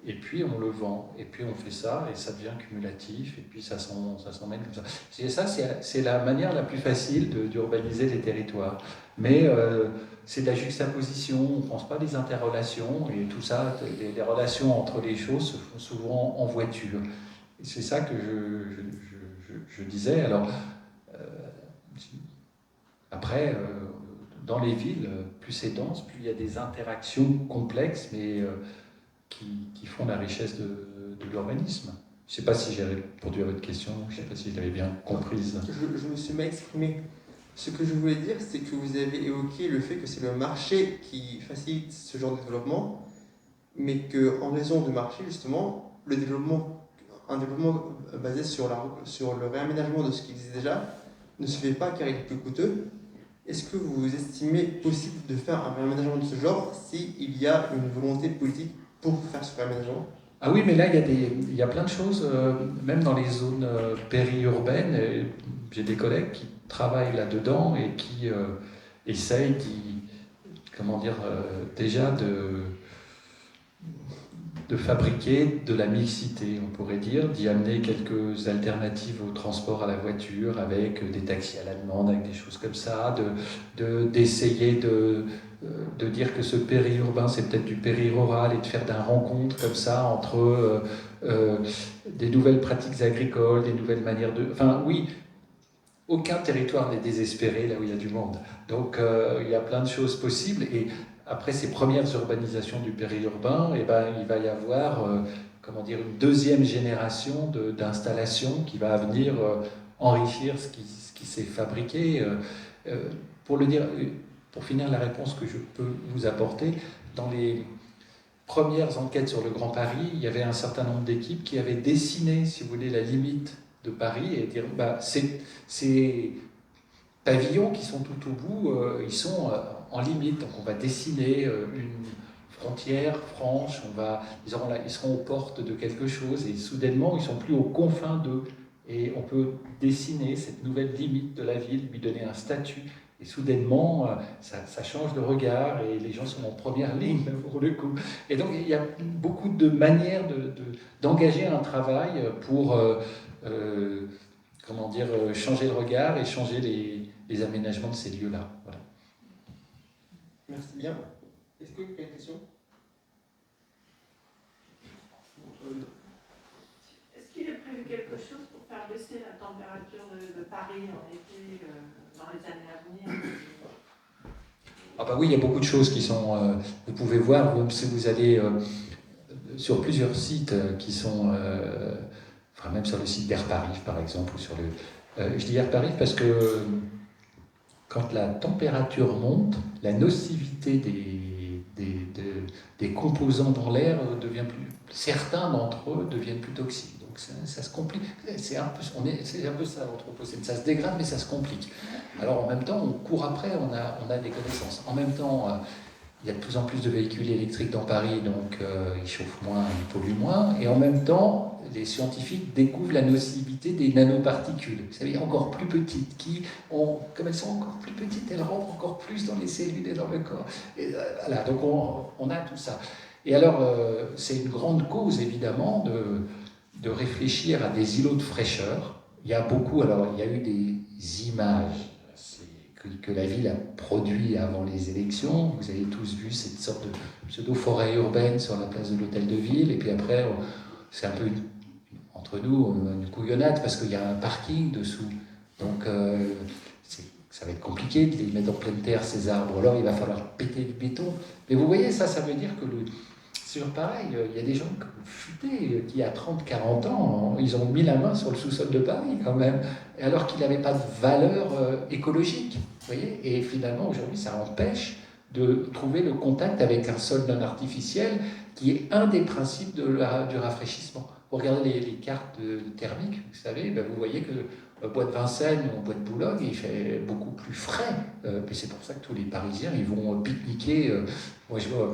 et puis on le vend, et puis on fait ça, et ça devient cumulatif, et puis ça s'emmène comme ça. Et ça, c'est la manière la plus facile d'urbaniser les territoires. Mais c'est de la juxtaposition, on ne pense pas des interrelations, et tout ça, les relations entre les choses se font souvent en voiture. Et c'est ça que je disais. Alors, après, dans les villes, plus c'est dense, plus il y a des interactions complexes, mais qui font la richesse de l'urbanisme. Je ne sais pas si j'ai répondu à votre question, je ne sais pas si je l'avais bien comprise. Je me suis mal exprimé. Ce que je voulais dire, c'est que vous avez évoqué le fait que c'est le marché qui facilite ce genre de développement, mais qu'en raison du marché, justement, un développement basé sur le réaménagement de ce qui existe déjà ne se fait pas car il est plus coûteux. Est-ce que vous estimez possible de faire un réaménagement de ce genre s'il y a une volonté politique pour faire ce réaménagement? Ah oui, mais là, il y a plein de choses, même dans les zones périurbaines. J'ai des collègues qui travaillent là-dedans et qui essayent déjà de fabriquer de la mixité, on pourrait dire, d'y amener quelques alternatives au transport à la voiture, avec des taxis à la demande, avec des choses comme ça, d'essayer de dire que ce périurbain, c'est peut-être du périrural, et de faire des rencontres comme ça entre des nouvelles pratiques agricoles, des nouvelles manières de... Enfin, oui, aucun territoire n'est désespéré là où il y a du monde. Donc, il y a plein de choses possibles. Et après ces premières urbanisations du périurbain, il va y avoir une deuxième génération d'installations qui va venir enrichir ce qui s'est fabriqué. Pour finir la réponse que je peux vous apporter, dans les premières enquêtes sur le Grand Paris, il y avait un certain nombre d'équipes qui avaient dessiné, si vous voulez, la limite de Paris et dire ces pavillons qui sont tout au bout, ils sont en limite. Donc on va dessiner une frontière franche, ils seront aux portes de quelque chose et soudainement ils sont plus aux confins d'eux. Et on peut dessiner cette nouvelle limite de la ville, lui donner un statut. Et soudainement, ça change de regard et les gens sont en première ligne pour le coup. Et donc il y a beaucoup de manières d'engager un travail pour changer le regard et changer les aménagements de ces lieux-là. Voilà. Merci bien. Est-ce qu'il y a une question? Est-ce qu'il est prévu quelque chose pour faire baisser la température de Paris en été dans les années à venir? Ah bah oui, il y a beaucoup de choses qui sont... vous pouvez voir, si vous allez sur plusieurs sites qui sont... même sur le site d'Air Paris, par exemple, ou sur le... je dis Air Paris parce que quand la température monte, la nocivité des composants dans l'air devient plus... Certains d'entre eux deviennent plus toxiques. Donc ça se complique. C'est un peu ça l'anthropocène. Ça se dégrade, mais ça se complique. Alors en même temps, on court après, on a des connaissances. En même temps, il y a de plus en plus de véhicules électriques dans Paris, donc ils chauffent moins, ils polluent moins. Et en même temps, les scientifiques découvrent la nocivité des nanoparticules. Vous savez, encore plus petites, comme elles sont encore plus petites, elles rentrent encore plus dans les cellules et dans le corps. Et, voilà, donc on a tout ça. Et alors, c'est une grande cause, évidemment, de réfléchir à des îlots de fraîcheur. Il y a beaucoup, alors il y a eu des images que la ville a produit avant les élections. Vous avez tous vu cette sorte de pseudo-forêt urbaine sur la place de l'hôtel de ville. Et puis après, c'est un peu entre nous une couillonnade parce qu'il y a un parking dessous. Donc ça va être compliqué de les mettre en pleine terre, ces arbres. Alors il va falloir péter du béton. Mais vous voyez, ça veut dire que c'est pareil, il y a des gens futés qui, à 30-40 ans, ils ont mis la main sur le sous-sol de Paris quand même, alors qu'il n'avait pas de valeur écologique. Vous voyez, et finalement, aujourd'hui, ça empêche de trouver le contact avec un sol non artificiel qui est un des principes du rafraîchissement. Vous regardez les cartes thermiques, vous savez, ben vous voyez que le bois de Vincennes ou le bois de Boulogne, il fait beaucoup plus frais. Et c'est pour ça que tous les Parisiens, ils vont pique-niquer. Moi, je vois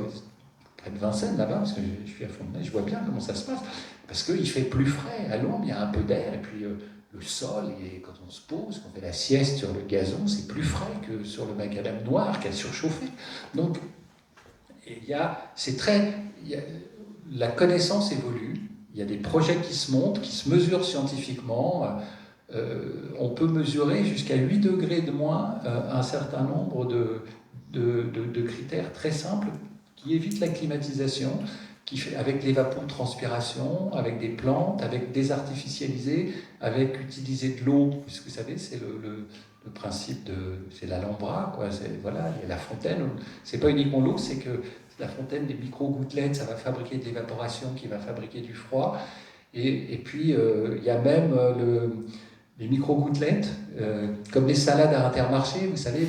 près de Vincennes, là-bas, parce que je suis à Fontenay, je vois bien comment ça se passe. Parce qu'il fait plus frais. À l'ombre, il y a un peu d'air, et puis le sol, et quand on se pose, quand on fait la sieste sur le gazon, c'est plus frais que sur le macadam noir qui a surchauffé. Donc, la connaissance évolue. Il y a des projets qui se montent, qui se mesurent scientifiquement. On peut mesurer jusqu'à 8 degrés de moins un certain nombre de critères très simples qui évitent la climatisation, avec l'évapotranspiration, avec des plantes, avec désartificialiser, avec utiliser de l'eau. Puisque vous savez, c'est le principe c'est l'Alhambra, quoi. Voilà, il y a la fontaine. C'est pas uniquement l'eau, c'est que la fontaine des micro-gouttelettes, ça va fabriquer de l'évaporation qui va fabriquer du froid. Et puis, il y a même les micro-gouttelettes, comme les salades à Intermarché, vous savez,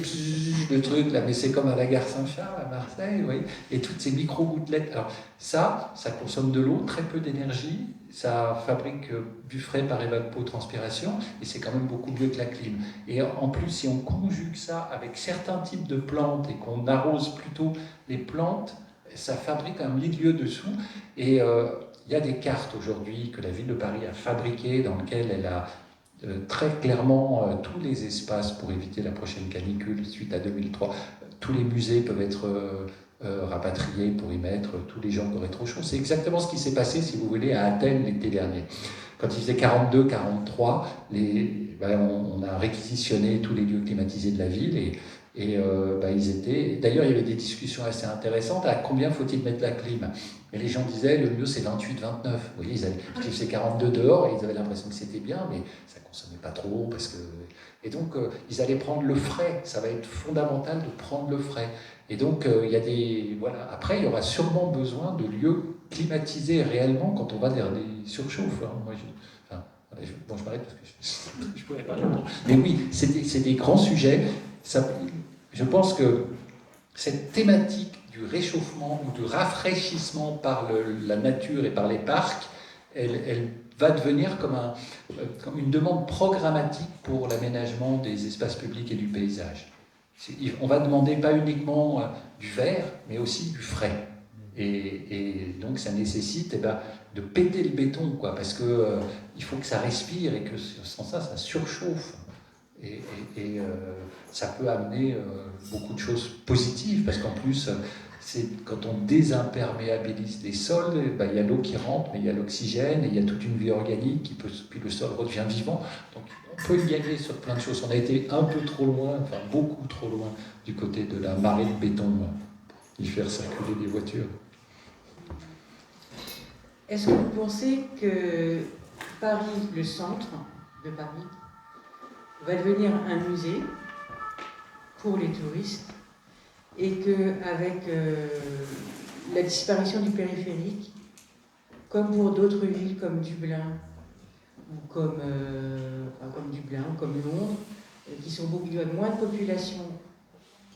le truc, là, mais c'est comme à la gare Saint-Charles, à Marseille, oui, et toutes ces micro-gouttelettes. Alors, ça consomme de l'eau, très peu d'énergie, ça fabrique du frais par évapotranspiration, et c'est quand même beaucoup mieux que la clim. Et en plus, si on conjugue ça avec certains types de plantes et qu'on arrose plutôt les plantes, ça fabrique un milieu dessous. Et il y a des cartes aujourd'hui que la ville de Paris a fabriquées, dans lesquelles elle a très clairement tous les espaces pour éviter la prochaine canicule suite à 2003. Tous les musées peuvent être rapatriés pour y mettre tous les gens qui auraient trop chaud. C'est exactement ce qui s'est passé, si vous voulez, à Athènes l'été dernier. Quand il faisait 42, 43, on a réquisitionné tous les lieux climatisés de la ville et ils étaient... D'ailleurs, il y avait des discussions assez intéressantes. À combien faut-il mettre la clim? Et les gens disaient, le mieux c'est 28, 29. Vous voyez, parce qu'il faisait 42 dehors et ils avaient l'impression que c'était bien, mais ça ne consommait pas trop. Et donc, ils allaient prendre le frais. Ça va être fondamental de prendre le frais. Et donc, il y a des... Voilà. Après, il y aura sûrement besoin de lieux climatisés réellement quand on va vers des surchauffes. Hein. Moi, je m'arrête parce que je pourrais pas répondre. Mais oui, c'est des grands sujets. Je pense que cette thématique du réchauffement ou du rafraîchissement par la nature et par les parcs, elle va devenir comme une demande programmatique pour l'aménagement des espaces publics et du paysage. On va demander pas uniquement du vert, mais aussi du frais. Et donc ça nécessite de péter le béton, quoi, parce que il faut que ça respire et que sans ça, ça surchauffe. Et ça peut amener beaucoup de choses positives, parce qu'en plus, quand on désimperméabilise les sols, il y a l'eau qui rentre, mais il y a l'oxygène, et il y a toute une vie organique, puis le sol redevient vivant. Donc on peut y gagner sur plein de choses. On a été un peu trop loin, enfin beaucoup trop loin, du côté de la marée de béton, pour y faire circuler des voitures. Est-ce que vous pensez que Paris, le centre de Paris, va devenir un musée pour les touristes et qu'avec la disparition du périphérique, comme pour d'autres villes comme Dublin ou comme Londres, qui ont moins de population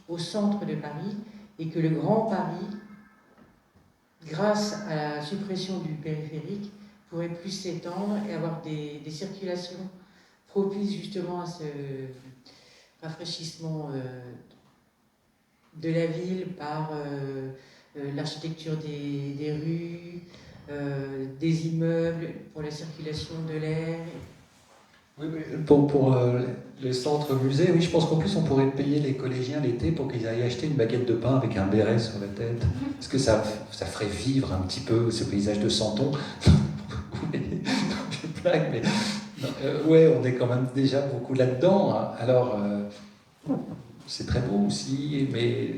au centre de Paris, et que le Grand Paris, grâce à la suppression du périphérique, pourrait plus s'étendre et avoir des circulations propices justement à ce rafraîchissement de la ville par l'architecture des rues, des immeubles, pour la circulation de l'air. Oui, pour le centre musée, oui, je pense qu'en plus on pourrait payer les collégiens l'été pour qu'ils aillent acheter une baguette de pain avec un béret sur la tête. Parce que ça ferait vivre un petit peu ce paysage de Santon. Oui, je blague, mais ouais, on est quand même déjà beaucoup là-dedans. Hein. Alors, c'est très beau aussi, mais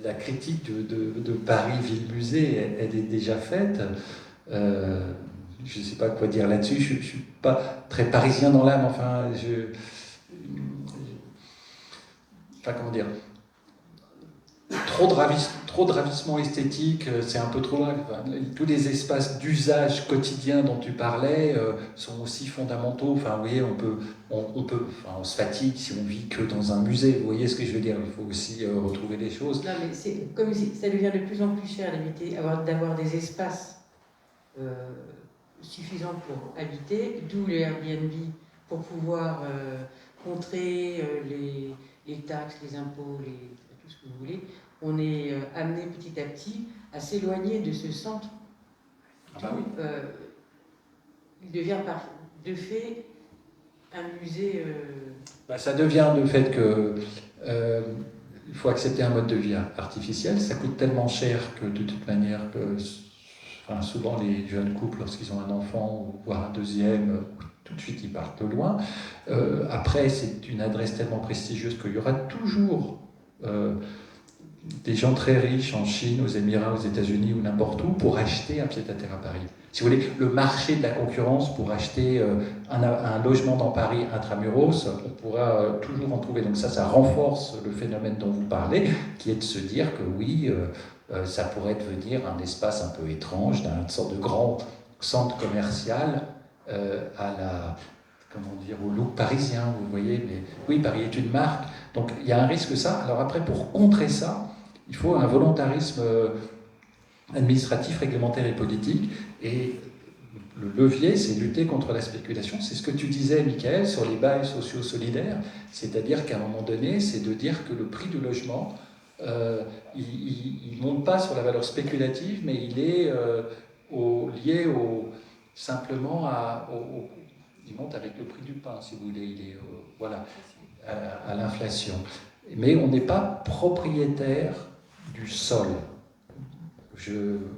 la critique de Paris Ville-Musée, elle est déjà faite. Je ne sais pas quoi dire là-dessus, je ne suis pas très parisien dans l'âme, enfin, enfin, comment dire, trop de ravissement esthétique, c'est un peu trop loin. Enfin, tous les espaces d'usage quotidien dont tu parlais sont aussi fondamentaux. Enfin, vous voyez, on se fatigue si on vit que dans un musée. Vous voyez ce que je veux dire? Il faut aussi retrouver des choses. Non, mais c'est comme si ça devient de plus en plus cher d'avoir des espaces suffisants pour habiter, d'où les Airbnb pour pouvoir contrer les taxes, les impôts, tout ce que vous voulez. On est amené petit à petit à s'éloigner de ce centre. Ah bah oui. Il devient de fait un musée. Bah, ça devient le fait que il faut accepter un mode de vie artificiel. Ça coûte tellement cher que de toute manière, enfin, souvent les jeunes couples, lorsqu'ils ont un enfant ou voire un deuxième, tout de suite ils partent loin. Après, c'est une adresse tellement prestigieuse qu'il y aura toujours des gens très riches en Chine, aux Émirats, aux États-Unis ou n'importe où pour acheter un pied-à-terre à Paris. Si vous voulez, le marché de la concurrence pour acheter un logement dans Paris intramuros, on pourra toujours en trouver. Donc ça renforce le phénomène dont vous parlez, qui est de se dire que oui, ça pourrait devenir un espace un peu étrange, d'une sorte de grand centre commercial comment dire, au look parisien, vous voyez. Mais oui, Paris est une marque, donc il y a un risque ça. Alors après, pour contrer ça, il faut un volontarisme administratif, réglementaire et politique. Et le levier, c'est lutter contre la spéculation. C'est ce que tu disais, Michael, sur les bails sociaux solidaires. C'est-à-dire qu'à un moment donné, c'est de dire que le prix du logement, il ne monte pas sur la valeur spéculative, mais il est lié simplement il monte avec le prix du pain, si vous voulez. Il est voilà, à l'inflation. Mais on n'est pas propriétaire du sol.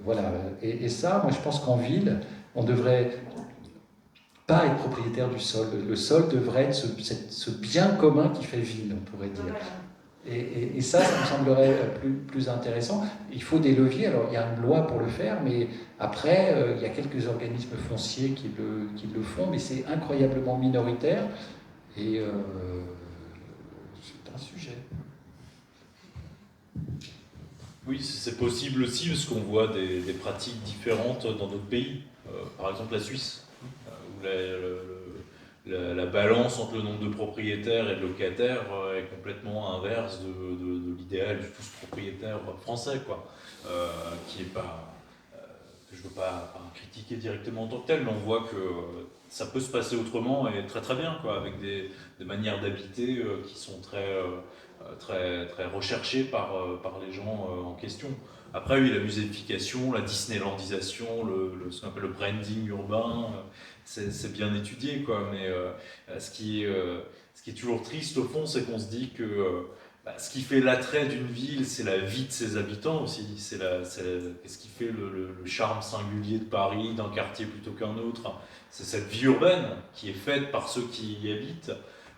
Voilà. Et ça, moi je pense qu'en ville, on ne devrait pas être propriétaire du sol. Le sol devrait être ce bien commun qui fait ville, on pourrait dire. Et ça me semblerait plus intéressant. Il faut des leviers. Alors il y a une loi pour le faire, mais après, il y a quelques organismes fonciers qui le font, mais c'est incroyablement minoritaire. Et c'est un sujet. Oui, c'est possible aussi parce qu'on voit des pratiques différentes dans d'autres pays. Par exemple la Suisse, où la balance entre le nombre de propriétaires et de locataires est complètement inverse de l'idéal du tous propriétaire français, quoi. Qui est pas, que je ne veux pas critiquer directement en tant que tel, mais on voit que ça peut se passer autrement et très très bien, quoi, avec des manières d'habiter qui sont très recherchées par les gens en question. Après, oui, la muséification, la disneylandisation, ce qu'on appelle le branding urbain, c'est bien étudié, quoi. Mais ce qui est toujours triste, au fond, c'est qu'on se dit que ce qui fait l'attrait d'une ville, c'est la vie de ses habitants aussi. C'est ce qui fait le charme singulier de Paris, d'un quartier plutôt qu'un autre. C'est cette vie urbaine qui est faite par ceux qui y habitent.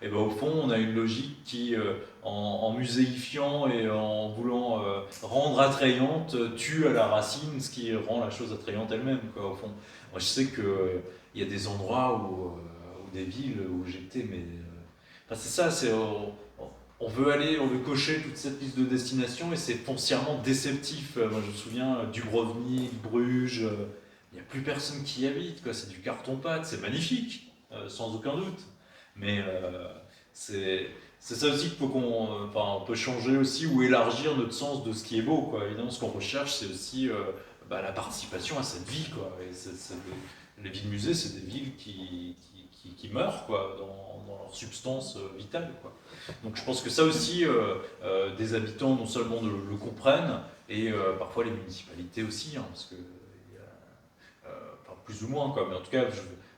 Et ben, au fond, on a une logique qui, en muséifiant et en voulant rendre attrayante, tue à la racine ce qui rend la chose attrayante elle-même, quoi, au fond. Moi, je sais qu'il y a des endroits ou des villes où j'étais, mais... enfin, c'est ça, on veut cocher toute cette liste de destinations et c'est foncièrement déceptif. Moi, je me souviens, Dubrovnik, Bruges, il n'y a plus personne qui y habite, quoi. C'est du carton-pâte, c'est magnifique, sans aucun doute. Mais c'est ça aussi qu'il faut on peut changer aussi ou élargir notre sens de ce qui est beau, quoi. Évidemment, ce qu'on recherche, c'est aussi la participation à cette vie, quoi. Et les villes-musées, c'est des villes qui meurent, quoi, dans leur substance vitale, quoi. Donc je pense que ça aussi, des habitants non seulement le comprennent, et parfois les municipalités aussi, hein, parce que plus ou moins, quoi. Mais en tout cas,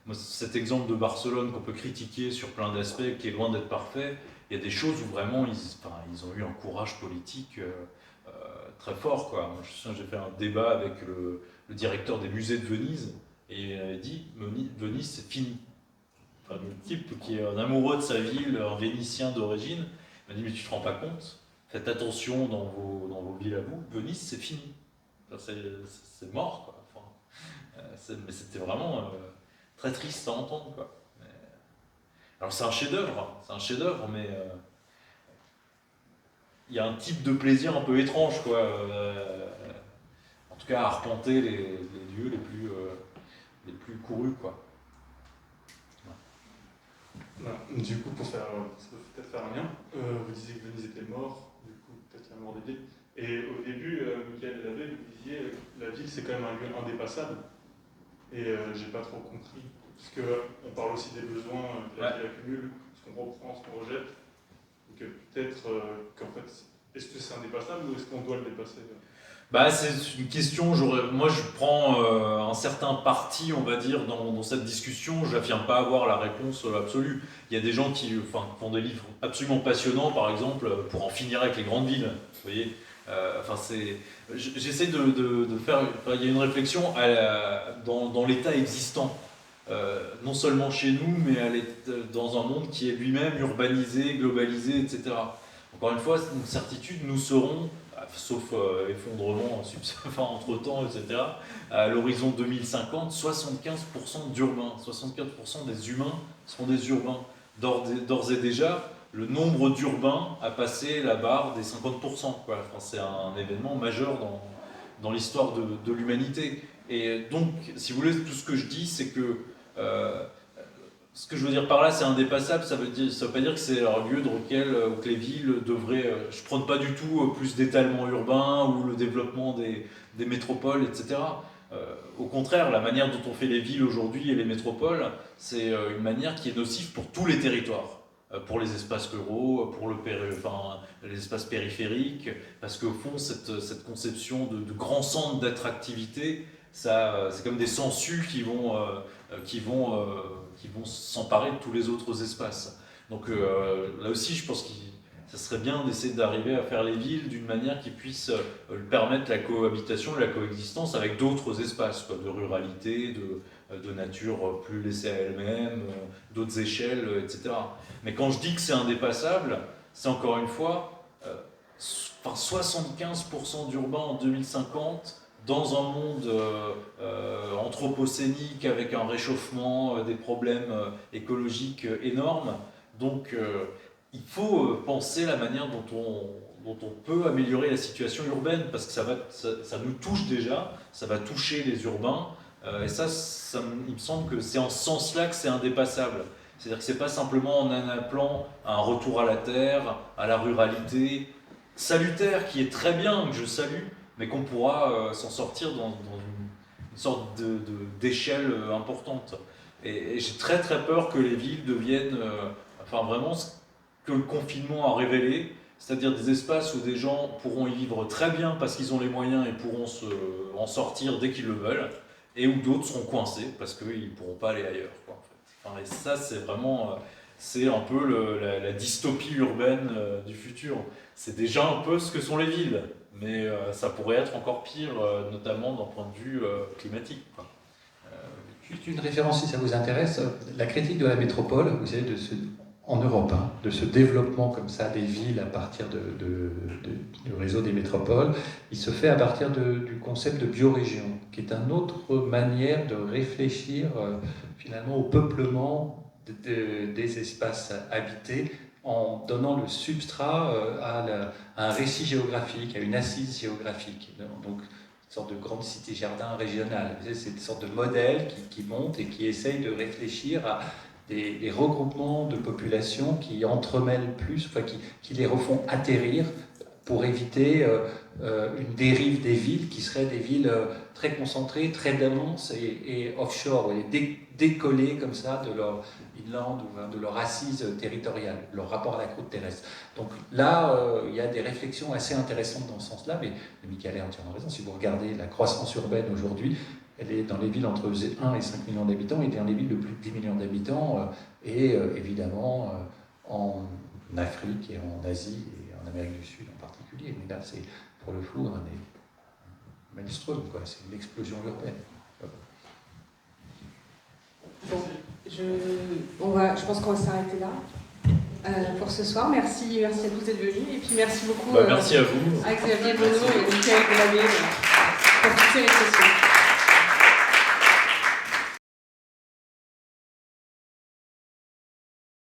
moi, cet exemple de Barcelone qu'on peut critiquer sur plein d'aspects, qui est loin d'être parfait, il y a des choses où vraiment ils ont eu un courage politique très fort, quoi. Moi, je me souviens, j'ai fait un débat avec le directeur des musées de Venise, et il avait dit Venise, c'est fini. Enfin, le type qui est un amoureux de sa ville, un Vénitien d'origine, m'a dit mais tu te rends pas compte, faites attention dans vos villes à vous, Venise c'est fini. Enfin, c'est mort, quoi. Enfin, mais c'était vraiment très triste à entendre, quoi. Alors c'est un chef-d'œuvre, mais il y a un type de plaisir un peu étrange, quoi. En tout cas à arpenter les lieux les plus courus, quoi. Du coup, ça peut peut-être faire un lien. Vous disiez que Venise était mort, du coup, peut-être la mort des villes. Et au début, Michael Labbé, vous disiez la ville, c'est quand même un lieu indépassable. Et j'ai pas trop compris. Parce qu'on parle aussi des besoins que la ville accumule, ce qu'on reprend, ce qu'on rejette. Donc peut-être qu'en fait, est-ce que c'est indépassable ou est-ce qu'on doit le dépasser? Bah, c'est une question, moi je prends un certain parti, on va dire, dans cette discussion. Je n'affirme pas avoir la réponse absolue. Il y a des gens qui font des livres absolument passionnants, par exemple, pour en finir avec les grandes villes. Vous voyez, j'essaie de faire. Il y a une réflexion dans l'état existant. Non seulement chez nous, mais dans un monde qui est lui-même urbanisé, globalisé, etc. Encore une fois, une certitude, nous serons, sauf effondrement entre-temps, etc., à l'horizon 2050, 75% d'urbains, 75% des humains seront des urbains. D'ores et déjà, le nombre d'urbains a passé la barre des 50%, quoi. Enfin, c'est un événement majeur dans l'histoire de l'humanité. Et donc, si vous voulez, tout ce que je dis, c'est que ce que je veux dire par là, c'est indépassable. Ça veut pas dire que c'est un lieu où que les villes devraient. Je ne prône pas du tout plus d'étalement urbain ou le développement des métropoles, etc. Au contraire, la manière dont on fait les villes aujourd'hui et les métropoles, c'est une manière qui est nocive pour tous les territoires. Pour les espaces ruraux, pour les espaces périphériques, parce qu'au fond, cette conception de grands centres d'attractivité, c'est comme des sangsues qui vont s'emparer de tous les autres espaces. Donc là aussi, je pense que ça serait bien d'essayer d'arriver à faire les villes d'une manière qui puisse permettre la cohabitation, la coexistence avec d'autres espaces, quoi, de ruralité, de nature plus laissée à elle-même, d'autres échelles, etc. Mais quand je dis que c'est indépassable, c'est encore une fois 75% d'urbains en 2050, dans un monde anthropocénique avec un réchauffement, des problèmes écologiques énormes. Donc il faut penser la manière dont on peut améliorer la situation urbaine, parce que ça nous touche déjà, ça va toucher les urbains, et il me semble que c'est en ce sens-là que c'est indépassable. C'est-à-dire que c'est pas simplement en appelant à un retour à la terre, à la ruralité salutaire, qui est très bien, que je salue, mais qu'on pourra s'en sortir dans une sorte d'échelle importante. Et j'ai très très peur que les villes deviennent, vraiment ce que le confinement a révélé, c'est-à-dire des espaces où des gens pourront y vivre très bien parce qu'ils ont les moyens et pourront en sortir dès qu'ils le veulent, et où d'autres seront coincés parce qu'ils ne pourront pas aller ailleurs, quoi, en fait. Et ça, c'est vraiment... c'est un peu la dystopie urbaine du futur. C'est déjà un peu ce que sont les villes, mais ça pourrait être encore pire, notamment d'un point de vue climatique, quoi. Juste une référence si ça vous intéresse, la critique de la métropole, vous savez, en Europe, de ce développement comme ça des villes à partir du réseau des métropoles, il se fait à partir du concept de biorégion, qui est une autre manière de réfléchir finalement au peuplement des espaces habités, en donnant le substrat à un récit géographique, à une assise géographique. Donc, une sorte de grande cité-jardin régionale. C'est une sorte de modèle qui monte et qui essaye de réfléchir à des regroupements de populations qui entremêlent plus, qui les refont atterrir pour éviter une dérive des villes qui seraient des villes très concentrées, très denses et offshore, décollées comme ça de leur inland ou de leur assise territoriale, leur rapport à la croûte terrestre. Donc là, il y a des réflexions assez intéressantes dans ce sens-là, mais Michael a entièrement raison. Si vous regardez la croissance urbaine aujourd'hui, Elle est dans les villes entre 1 et 5 millions d'habitants et dans les villes de plus de 10 millions d'habitants et évidemment en Afrique et en Asie et en Amérique du Sud en particulier. Mais là, c'est pour le flou un maelstrom, quoi. C'est une explosion urbaine. Bon, je pense qu'on va s'arrêter là pour ce soir. Merci à tous d'être venus et puis merci beaucoup Merci à vous. à Xavier Bonneau et Michael Delabé pour toutes ces réflexions.